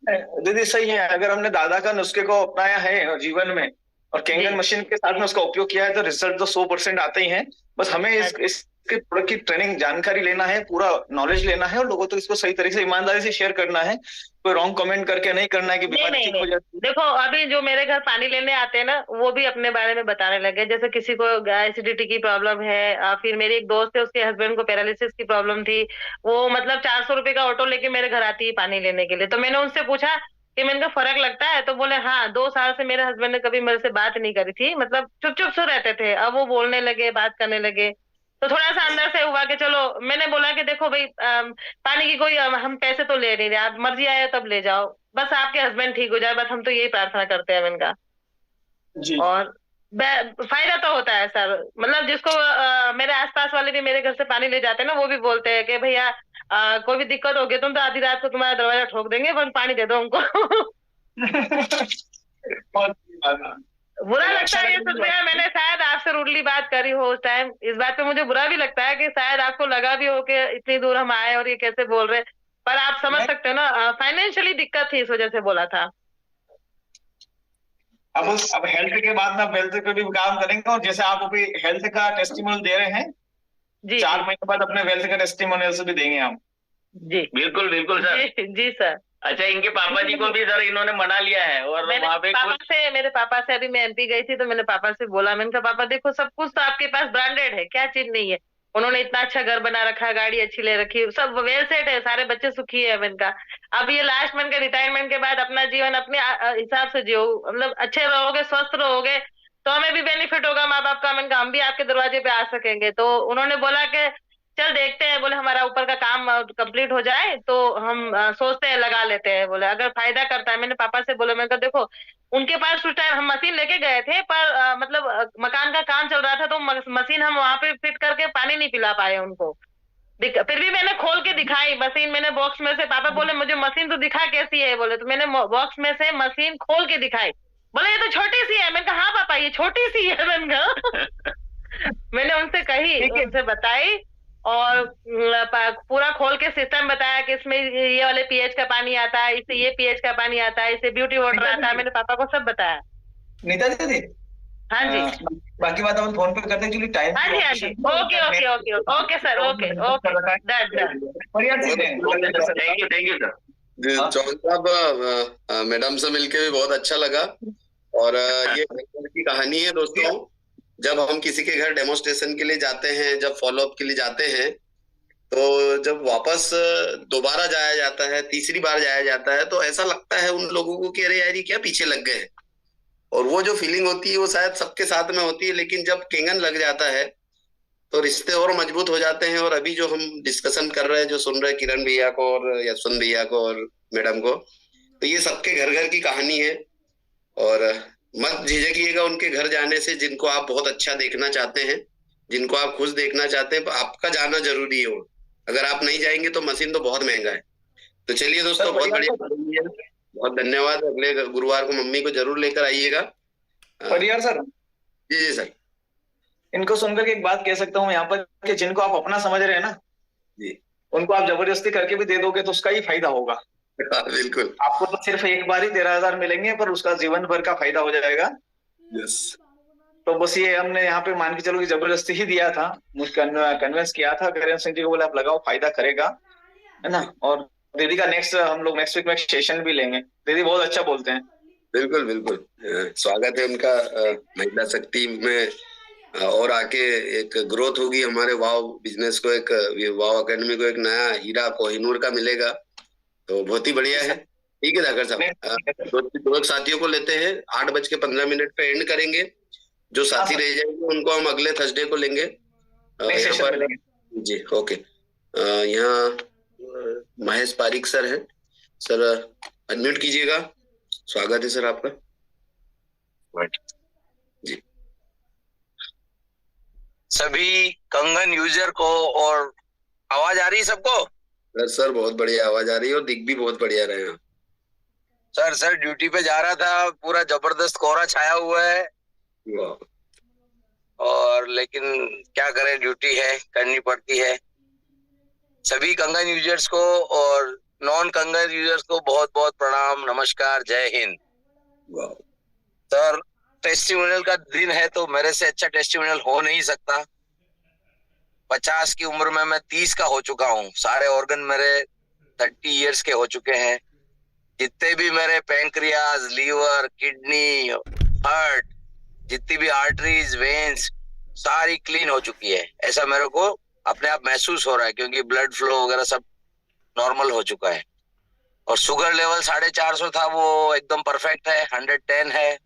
दीदी सही है, अगर हमने दादा का नुस्खे को अपनाया है जीवन में और कैंगन मशीन के साथ में उसका उपयोग किया है, तो रिजल्ट तो 100% आते ही हैं। बस हमें इसके प्रोडक्ट की ट्रेनिंग, जानकारी लेना है, पूरा नॉलेज लेना है, और लोगों तक इसको सही तरीके से ईमानदारी से शेयर करना है। कोई रॉन्ग कमेंट करके नहीं करना है कि बीमारी ठीक हो जाती है। देखो अभी जो मेरे घर पानी लेने आते हैं ना, वो भी अपने बारे में बताने लगे। जैसे किसी को एसिडिटी की प्रॉब्लम है, फिर मेरी एक दोस्त है, उसके हस्बैंड को पैरालिसिस की प्रॉब्लम थी, वो मतलब 400 रुपए का ऑटो लेके मेरे घर आती है पानी लेने के लिए। तो मैंने उनसे पूछा कि मैंने का फर्क लगता है? तो बोले हाँ, 2 साल से मेरे हस्बैंड ने कभी मेरे से बात नहीं करी थी, मतलब चुप चुप से रहते थे, अब वो बोलने लगे, बात करने लगे। तो थोड़ा सा अंदर से हुआ कि चलो, मैंने बोला कि देखो भाई, पानी की कोई हम पैसे तो ले नहीं रहे, आप मर्जी आए तब ले जाओ, बस आपके हस्बैंड ठीक हो जाए, बस हम तो यही प्रार्थना करते हैं इनका। और फायदा तो होता है सर, मतलब जिसको मेरे आसपास वाले भी मेरे घर से पानी ले जाते हैं ना, वो भी बोलते हैं कि भैया कोई भी दिक्कत होगी तुम तो आधी रात को तुम्हारा दरवाजा ठोक देंगे, पर पानी दे दो उनको। बुरा लगता है ये सुन के, मैंने शायद आपसे रूडली बात करी हो उस टाइम, इस बात पे मुझे बुरा भी लगता है कि शायद आपको लगा भी हो कि इतनी दूर हम आए और ये कैसे बोल रहे, पर आप समझ सकते हो ना, फाइनेंशियली दिक्कत थी, इस वजह से बोला था। अब हेल्थ के बाद ना वेल्थ पे भी काम करेंगे, और जैसे आप अभी हेल्थ का टेस्टिमोनियल दे रहे हैं, 4 महीने बाद अपने वेल्थ का टेस्टिमोनियल भी देंगे हम। जी बिल्कुल बिल्कुल सर। जी सर। अच्छा, इनके पापा जी को भी सर इन्होंने मना लिया है, और वहाँ पे मेरे पापा से अभी मैं एमपी गई थी तो मैंने पापा से बोला, मैंने कहा पापा देखो सब कुछ तो आपके पास ब्रांडेड है, क्या चीज नहीं है। उन्होंने इतना अच्छा घर बना रखा, गाड़ी अच्छी ले रखी, सब वेल सेट है, सारे बच्चे सुखी है। मैंने कहा अब ये लास्ट मंथ के रिटायरमेंट के बाद अपना जीवन अपने हिसाब से जियो, मतलब अच्छे रहोगे, स्वस्थ रहोगे तो हमें भी बेनिफिट होगा माँ बाप का। मैंने कहा हम भी आपके दरवाजे पे आ सकेंगे। तो उन्होंने बोला कि चल देखते हैं, बोले हमारा ऊपर का काम कंप्लीट हो जाए तो हम सोचते हैं लगा लेते हैं। बोले अगर फायदा करता है। मैंने पापा से बोला, मैंने कहा देखो उनके पास उस टाइम हम मशीन लेके गए थे, पर मतलब मकान का काम चल रहा था तो मशीन हम वहां पे फिट करके पानी नहीं पिला पाए उनको। फिर भी मैंने खोल के दिखाई मशीन, मैंने बॉक्स में से, पापा बोले मुझे मशीन तो दिखा कैसी है। बोले तो मैंने बॉक्स में से मशीन खोल के दिखाई। बोले ये तो छोटी सी है। मैंने कहा हाँ पापा ये छोटी सी है। मैंने कहा मैंने उनसे कही, उनसे बताई और पूरा खोल के सिस्टम बताया कि इसमें ये वाले पीएच का पानी आता है, इससे ये पीएच का पानी आता है, इससे ब्यूटी वाटर आता है। मैंने पापा को सब बताया। नीता दीदी, हाँ जी, बाकी बात अपन फोन पे करते हैं एक्चुअली टाइम। हाँ जी, हाँ जी, okay okay okay okay sir, okay okay thank you sir. Chauhan साहब, मैडम से मिलके भी बहुत अच्छा लगा। और ये घर की कहानी है दोस्तों। जब हम किसी के घर डेमोस्ट्रेशन के लिए जाते हैं, जब फॉलोअप के लिए जाते हैं, तो जब वापस दोबारा जाया जाता है, तीसरी बार जाया जाता है, तो ऐसा लगता है उन लोगों को कि अरे यार ये क्या पीछे लग गए। और वो जो फीलिंग होती है वो शायद सबके साथ में होती है, लेकिन जब केंगन लग जाता है तो रिश्ते और मजबूत हो जाते हैं। और अभी जो हम डिस्कशन कर रहे हैं, जो सुन रहे हैं किरण भैया को और यशवंत भैया को और मैडम को, तो ये सबके घर घर की कहानी है। और मत झिझकिएगा उनके घर जाने से, जिनको आप बहुत अच्छा देखना चाहते हैं, जिनको आप खुश देखना चाहते हैं, आपका जाना जरूरी है। अगर आप नहीं जाएंगे तो मशीन तो बहुत महंगा है। तो चलिए दोस्तों, बहुत बढ़िया, बहुत धन्यवाद। अगले गुरुवार को मम्मी को जरूर लेकर आइएगा। परियार सर, जी जी सर, इनको सुनकर के एक बात कह सकता हूँ यहाँ पर कि जिनको आप अपना समझ रहे हैं ना जी, उनको आप जबरदस्ती करके भी दे दोगे तो उसका ही फायदा होगा। बिल्कुल, आपको तो सिर्फ एक बार ही 13,000 मिलेंगे, पर उसका जीवन भर का फायदा हो जाएगा। यस। तो बस ये हमने यहाँ पे मान के चलो कि जबरदस्ती ही दिया था, मुझे कन्विंस किया था करण सिंह जी को, बोले आप लगाओ फायदा करेगा, है ना। और दीदी का हम लोग नेक्स्ट वीक में सेशन भी लेंगे। दीदी बहुत अच्छा बोलते हैं। बिल्कुल बिल्कुल, स्वागत है उनका महिला शक्ति में। और आके एक ग्रोथ होगी हमारे वाव बिजनेस को, एक वाव एकेडमी को एक नया हीरा कोहिनूर का मिलेगा। तो बहुत ही बढ़िया है। ठीक है धाकर साहब, दो साथियों को लेते हैं। 8:15 पे एंड करेंगे। जो साथी रह जाएंगे उनको हम अगले थर्सडे को लेंगे यहाँ पर। जी ओके। यहाँ महेश पारिक सर हैं। सर अनम्यूट कीजिएगा। स्वागत है सर आपका। जी, सभी कंगन यूजर को और आवाज आ रही है सबको? सर बहुत बढ़िया आवाज आ रही है और दिख भी बहुत बढ़िया रहे हैं। सर ड्यूटी पे जा रहा था, पूरा जबरदस्त कोहरा छाया हुआ है। और लेकिन क्या करें, ड्यूटी है, करनी पड़ती है। सभी कंगन यूजर्स को और नॉन कंगन यूजर्स को बहुत बहुत प्रणाम, नमस्कार, जय हिंद। सर टेस्टिमोनियल का दिन है तो मेरे से अच्छा टेस्टिमोनियल हो नहीं सकता। 50 की उम्र में मैं 30 का हो चुका हूँ। सारे ऑर्गन मेरे 30 इयर्स के हो चुके हैं। जितने भी मेरे पैंक्रियाज, लीवर, किडनी, हार्ट, जितनी भी आर्टरीज, वेन्स, सारी क्लीन हो चुकी है। ऐसा मेरे को अपने आप महसूस हो रहा है, क्योंकि ब्लड फ्लो वगैरह सब नॉर्मल हो चुका है। और शुगर लेवल 450 था, वो एकदम परफेक्ट है, 110 है।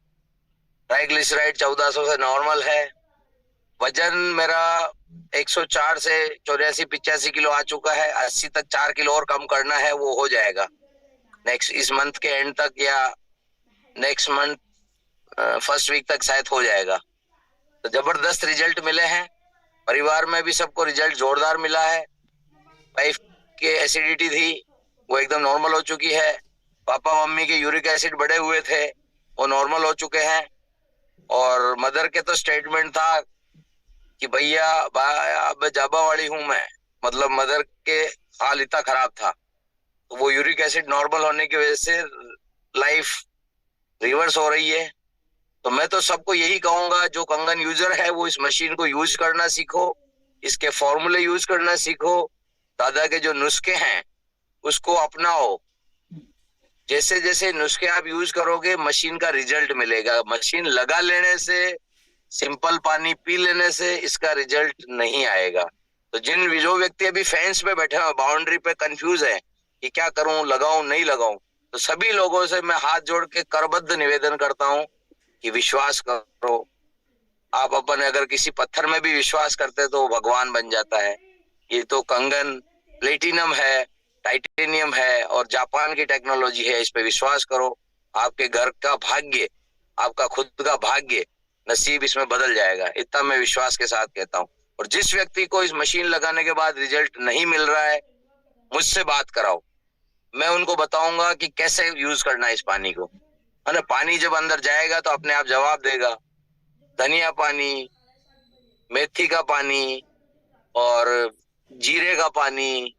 ट्राइग्लिसराइड 1400 से नॉर्मल है। वजन मेरा 104 से 84-85 किलो आ चुका है। 80 तक 4 किलो और कम करना है, वो हो जाएगा नेक्स्ट इस मंथ के एंड तक, या नेक्स्ट मंथ फर्स्ट वीक तक शायद हो जाएगा। तो जबरदस्त रिजल्ट मिले हैं। परिवार में भी सबको रिजल्ट जोरदार मिला है। वाइफ की एसिडिटी थी, वो एकदम नॉर्मल हो चुकी है। पापा मम्मी के यूरिक एसिड बढ़े हुए थे, वो नॉर्मल हो चुके हैं। और मदर के तो स्टेटमेंट था कि भैया अब जाबा वाली हूं मैं, मतलब मदर के हाल इतना खराब था। तो वो यूरिक एसिड नॉर्मल होने की वजह से लाइफ रिवर्स हो रही है। तो मैं तो सबको यही कहूंगा, जो कंगन यूजर है वो इस मशीन को यूज करना सीखो, इसके फॉर्मूले यूज करना सीखो, दादा के जो नुस्खे हैं उसको अपनाओ। जैसे जैसे नुस्खे आप यूज करोगे मशीन का रिजल्ट मिलेगा। मशीन लगा लेने से, सिंपल पानी पी लेने से इसका रिजल्ट नहीं आएगा। तो जो व्यक्ति अभी फेंस पे बैठे हैं, बाउंड्री पे कंफ्यूज है कि क्या करूं, लगाऊं नहीं लगाऊं, तो सभी लोगों से मैं हाथ जोड़ के करबद्ध निवेदन करता हूं कि विश्वास करो, आप अपन अगर किसी पत्थर में भी विश्वास करते तो वो भगवान बन जाता है। ये तो कंगन प्लेटिनम है, टाइटेनियम है और जापान की टेक्नोलॉजी है। इस पे विश्वास करो, आपके घर का भाग्य, आपका खुद का भाग्य, नसीब इसमें बदल जाएगा। इतना मैं विश्वास के साथ कहता हूँ। और जिस व्यक्ति को इस मशीन लगाने के बाद रिजल्ट नहीं मिल रहा है, मुझसे बात कराओ, मैं उनको बताऊंगा कि कैसे यूज करना है इस पानी को, है ना। पानी जब अंदर जाएगा तो अपने आप जवाब देगा। धनिया पानी, मेथी का पानी और जीरे का पानी,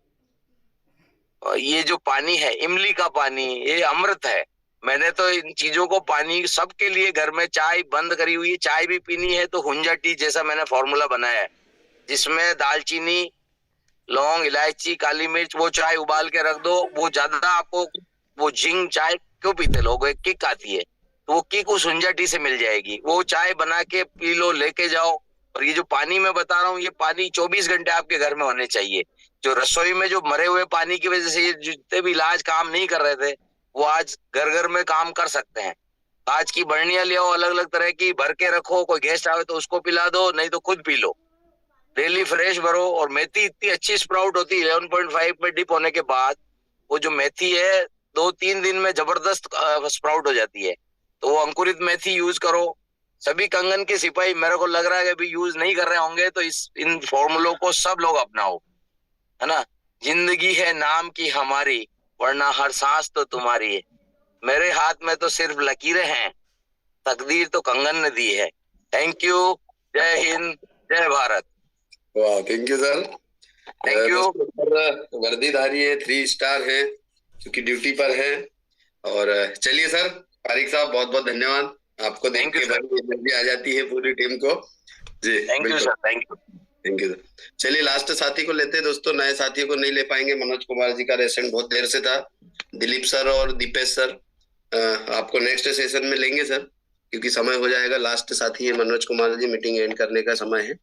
और ये जो पानी है इमली का पानी, ये अमृत है। मैंने तो इन चीजों को पानी सबके लिए घर में चाय बंद करी हुई है। चाय भी पीनी है तो हुंजा टी जैसा मैंने फॉर्मूला बनाया है, जिसमें दालचीनी, लौंग, इलायची, काली मिर्च, वो चाय उबाल के रख दो। वो ज्यादा आपको वो जिंग चाय क्यों पीते लोग, एक किक आती है, तो वो किक उस हुंजा टी से मिल जाएगी। वो चाय बना के पी लो, लेके जाओ। और ये जो पानी मैं बता रहा हूँ, ये पानी 24 घंटे आपके घर में होने चाहिए। जो रसोई में जो मरे हुए पानी की वजह से ये जितने भी इलाज काम नहीं कर रहे थे, वो आज घर घर में काम कर सकते हैं। कांच की बर्नियां ले आओ, अलग अलग तरह की, भर के रखो, कोई गेस्ट आवे तो उसको पिला दो, नहीं तो खुद पी लो। डेली फ्रेश भरो। और मेथी इतनी अच्छी स्प्राउट होती है, 11.5 में डिप होने के बाद वो जो मेथी है 2-3 दिन में जबरदस्त स्प्राउट हो जाती है। तो वो अंकुरित मेथी यूज करो। सभी कंगन के सिपाही मेरे को लग रहा है कि अभी यूज नहीं कर रहे होंगे, तो इन फॉर्मूलों को सब लोग अपनाओ, है ना। जिंदगी है नाम की हमारी, वरना हर सांस तो तुम्हारी है। मेरे हाथ में तो सिर्फ लकीरें हैं, तकदीर तो कंगन ने दी है। Thank you. जय हिंद, जय भारत। वाह, thank you sir. Thank you. वर्दीधारी है, 3 स्टार है, क्योंकि ड्यूटी पर है। और चलिए सर, पारिक साहब बहुत बहुत धन्यवाद। आपको देख के बड़ी एनर्जी आ जाती है पूरी टीम को जी। Thank you sir, thank you, thank you sir. चलिए लास्ट साथी को लेते हैं दोस्तों। नए साथियों को नहीं ले पाएंगे, मनोज कुमार जी का रेसेंट बहुत देर से था। दिलीप सर और दीपेश सर आपको नेक्स्ट सेशन में लेंगे सर, क्योंकि समय हो जाएगा। लास्ट साथी है मनोज कुमार जी, मीटिंग एंड करने का समय है।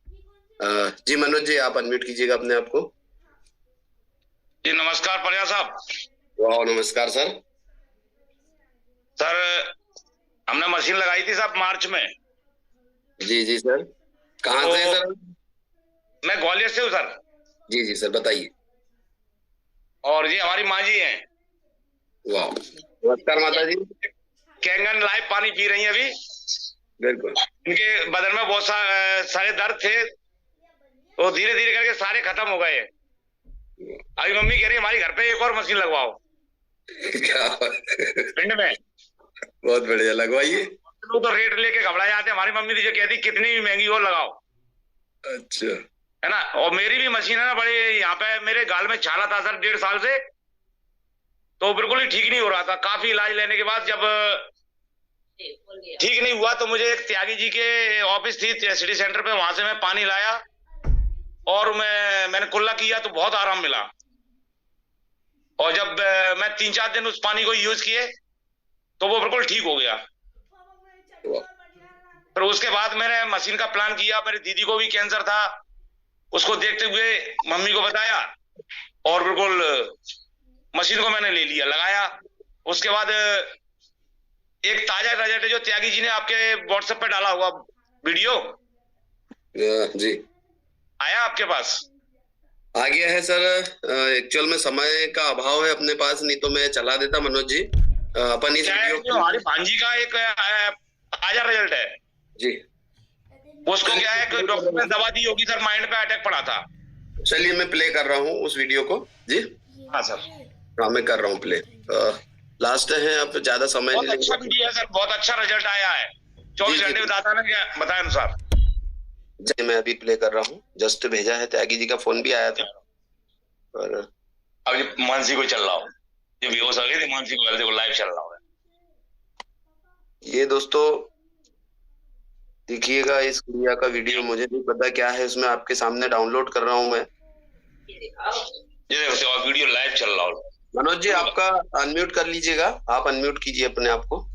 जी मनोज जी, आप अनम्यूट कीजिएगा अपने आप को। जी नमस्कार परिया साहब। वाह, नमस्कार सर। सर हमने मशीन लगाई थी साहब मार्च में। जी जी सर, कहाँ से है सर? मैं ग्वालियर से हूँ सर। जी जी सर, बताइए। और ये हमारी माँ जी हैं। वाह, नमस्कार माता जी। कैंगन लाइव पानी पी रही हैं अभी। बिल्कुल। इनके बदन में बहुत सारे दर्द थे, तो धीरे धीरे करके सारे खत्म हो गए। अभी मम्मी कह रही है हमारी घर पे एक और मशीन लगवाओ। क्या पिंड में। बहुत बढ़िया, लगवाइए। लोग तो रेट लेके घबरा जाते हैं। हमारी मम्मी तो कहती कितनी भी महंगी हो लगाओ। अच्छा, है ना। और मेरी भी मशीन है ना, बड़े यहाँ पे मेरे गाल में छाला था सर 1.5 साल से, तो बिल्कुल ही ठीक नहीं हो रहा था। काफी इलाज लेने के बाद जब ठीक नहीं हुआ, तो मुझे एक त्यागी जी के ऑफिस थी सिटी सेंटर पे, वहां से मैं पानी लाया और मैंने कुल्ला किया तो बहुत आराम मिला। और जब मैं 3-4 दिन उस पानी को यूज किए तो वो बिल्कुल ठीक हो गया। फिर उसके बाद मैंने मशीन का प्लान किया। मेरी दीदी को भी कैंसर था, उसको देखते हुए मम्मी को बताया और बिल्कुल मशीन को मैंने ले लिया, लगाया। उसके बाद एक ताजा रिजल्ट है जो त्यागी जी ने आपके व्हाट्सएप पे डाला हुआ वीडियो जी, आया आपके पास? आ गया है सर। एक्चुअल में समय का अभाव है अपने पास, नहीं तो मैं चला देता मनोज जी। अपन इस वीडियो हमारी भांजी का एक ताजा रिजल्ट है जी। उसको क्या है कि डॉक्टर ने दवा दी होगी सर, माइंड पे अटैक पड़ा था। चलिए मैं प्ले कर रहा हूँ उस वीडियो को जी। हाँ सर, हाँ मैं कर रहा हूँ प्ले। लास्ट है, अब ज्यादा समय बहुत नहीं अच्छा लेंगे। वीडियो है सर, बहुत अच्छा रिजल्ट आया है 24 घंटे दादा ने बताया अनुसार। जी मैं अभी प्ले कर रहा हूँ, जस्ट भेजा है। त्यागी जी का फोन भी आया था। और अब ये मानसी को चल रहा हो, ये बेहोश हो गई थी मानसी को, देखो लाइव चल रहा है। ये दोस्तों देखिएगा इस क्रिया का वीडियो, मुझे नहीं पता क्या है उसमें, आपके सामने डाउनलोड कर रहा हूँ मैं। ये देखो वीडियो लाइव चल रहा हो। मनोज जी आपका अनम्यूट कर लीजिएगा, आप अनम्यूट कीजिए अपने आप को।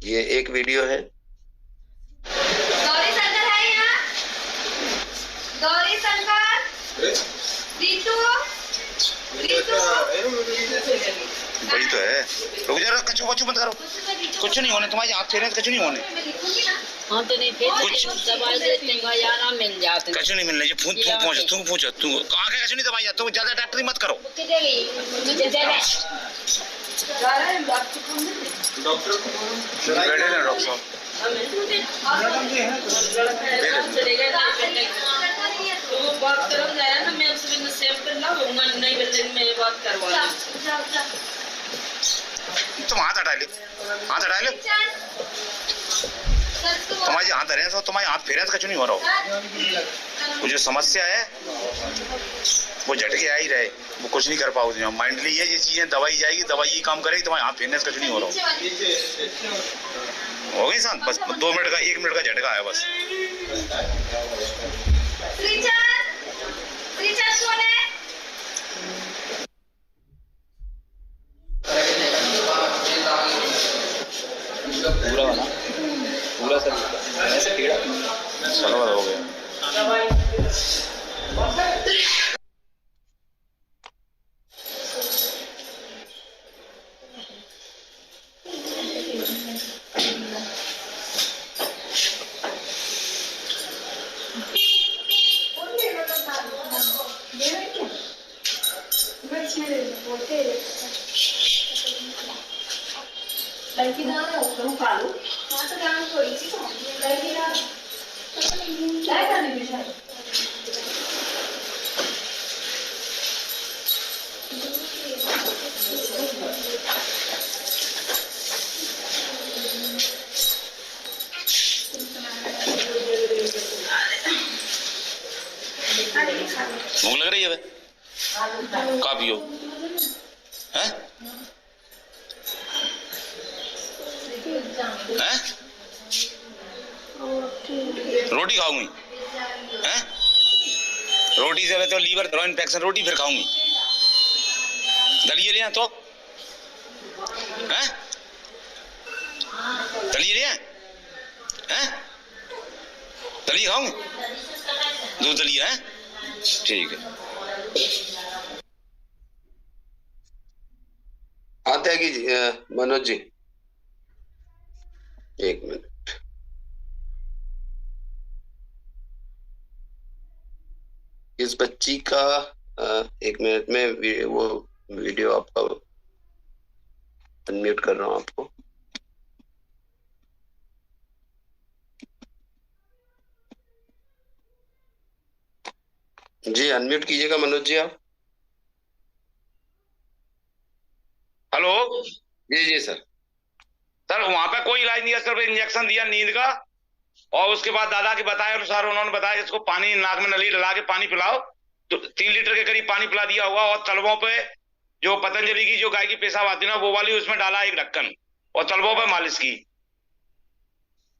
ये एक वीडियो है। गौरी शंकर है यहाँ, गौरी शंकर, रीतू, रीतू, वही तो है। रुक जा, कछु कछु मत करो, कुछ नहीं होने तुम्हारे हाथ फेरे, कछु नहीं होने। हाँ तो नहीं फिर कुछ दवाई देते हैं भाई, आराम मिल जाते हैं। कछु नहीं मिलने, तू पहुंच, तू पूछ, तू कहाँ के कछु नहीं दवाई जाता, ज्यादा डॉक्टरी मत करो। डॉक्टर बैठे ना डॉक्टर साहब। बात करो ना, मैं उससे सेव करना होगा नहीं, बल्कि मैं बात करवा। तुम हाथ हटा ले, हाथ हटा ले। तुम्हारे हाथ धरे हैं, तुम्हारे हाथ फेरे कछु नहीं हो रहा। वो जो समस्या है वो झटके आ ही रहे, वो कुछ नहीं कर पाओगे। माइंडली ये चीजें दवाई जाएगी, दवाई ही काम करेगी, तुम्हारे हाथ फेरने कछु नहीं हो रहा। हो गई शांत, बस 2 मिनट का 1 मिनट का झटका है बस। पूरा वाला पूरा सर ऐसे टेढ़ा चलो हो गया। लड़की ना करूँ खा लूँ, हाँ तो क्या थोड़ी सी लड़की ना क्या करने बिचारी। भूख लग रही है का पियो हैं? हैं? रोटी खाऊंगी हैं? रोटी से तो लीवर थ्रो इन्फेक्शन, रोटी फिर खाऊंगी। दलिए ले तो हैं? दलिए ले हैं? दलिए खाऊंगी, 2 दलिए हैं, ठीक है। आते हैं कि मनोज जी 1 मिनट। इस बच्ची का 1 मिनट में वो वीडियो आपका अनम्यूट कर रहा हूं आपको। जी अनम्यूट कीजिएगा मनोज जी आप। हेलो जी जी सर। सर वहां पे कोई इलाज नहीं है, सिर्फ इंजेक्शन दिया नींद का, और उसके बाद दादा के बताए अनुसार उन्होंने बताया इसको पानी नाक में नली डला के पानी पिलाओ, तो 3 लीटर के करीब पानी पिला दिया हुआ, और तलवों पे जो पतंजलि की जो गाय की पेशाब आती है ना वो वाली उसमें डाला 1 ढक्कन, और तलवों पे मालिश की।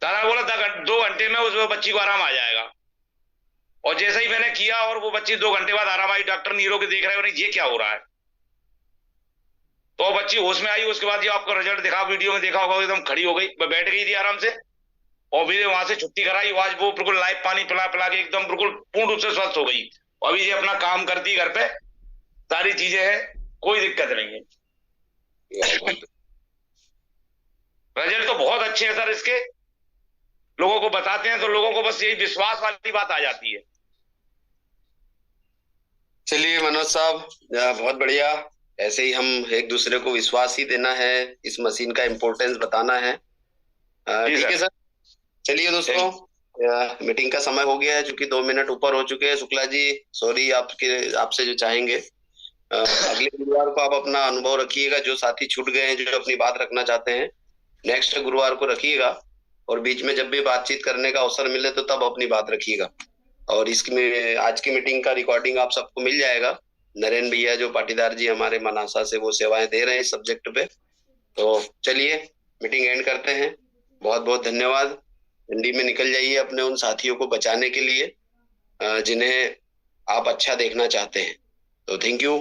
दादा बोला 2 घंटे में उस बच्ची को आराम आ जाएगा, और जैसे ही मैंने किया और वो बच्ची 2 घंटे बाद आराम आई। डॉक्टर नीरो के देख रहे हो ये क्या हो रहा है, तो बच्ची होश में आई। उसके बाद जो आपको रिजल्ट दिखा, वीडियो में देखा होगा, एकदम खड़ी हो गई, बैठ गई थी आराम से, और भी वहां से छुट्टी कराई। आज वो बिल्कुल लाइव पानी पिला पिला के एकदम बिल्कुल पूर्ण रूप से स्वस्थ हो गई। अभी ये अपना काम करती घर पे, सारी चीजें हैं, कोई दिक्कत नहीं है। रिजल्ट तो बहुत अच्छे हैं सर इसके, लोगों को बताते हैं तो लोगों को बस यही विश्वास वाली बात आ जाती है। चलिए मनोज साहब बहुत बढ़िया, ऐसे ही हम एक दूसरे को विश्वास ही देना है, इस मशीन का इम्पोर्टेंस बताना है। ठीक है सर। चलिए दोस्तों मीटिंग का समय हो गया है, चूंकि 2 मिनट ऊपर हो चुके हैं। शुक्ला जी सॉरी, आपसे जो चाहेंगे अगले गुरुवार को आप अपना अनुभव रखिएगा, जो साथी छूट गए हैं जो अपनी बात रखना चाहते हैं नेक्स्ट गुरुवार को रखिएगा, और बीच में जब भी बातचीत करने का अवसर मिले तो तब अपनी बात रखिएगा। और इसकी आज की मीटिंग का रिकॉर्डिंग आप सबको मिल जाएगा। नरेंद्र भैया जो पाटीदार जी हमारे मनासा से वो सेवाएं दे रहे हैं इस सब्जेक्ट पे। तो चलिए मीटिंग एंड करते हैं। बहुत बहुत धन्यवाद। हिंदी में निकल जाइए अपने उन साथियों को बचाने के लिए जिन्हें आप अच्छा देखना चाहते हैं। तो थैंक यू।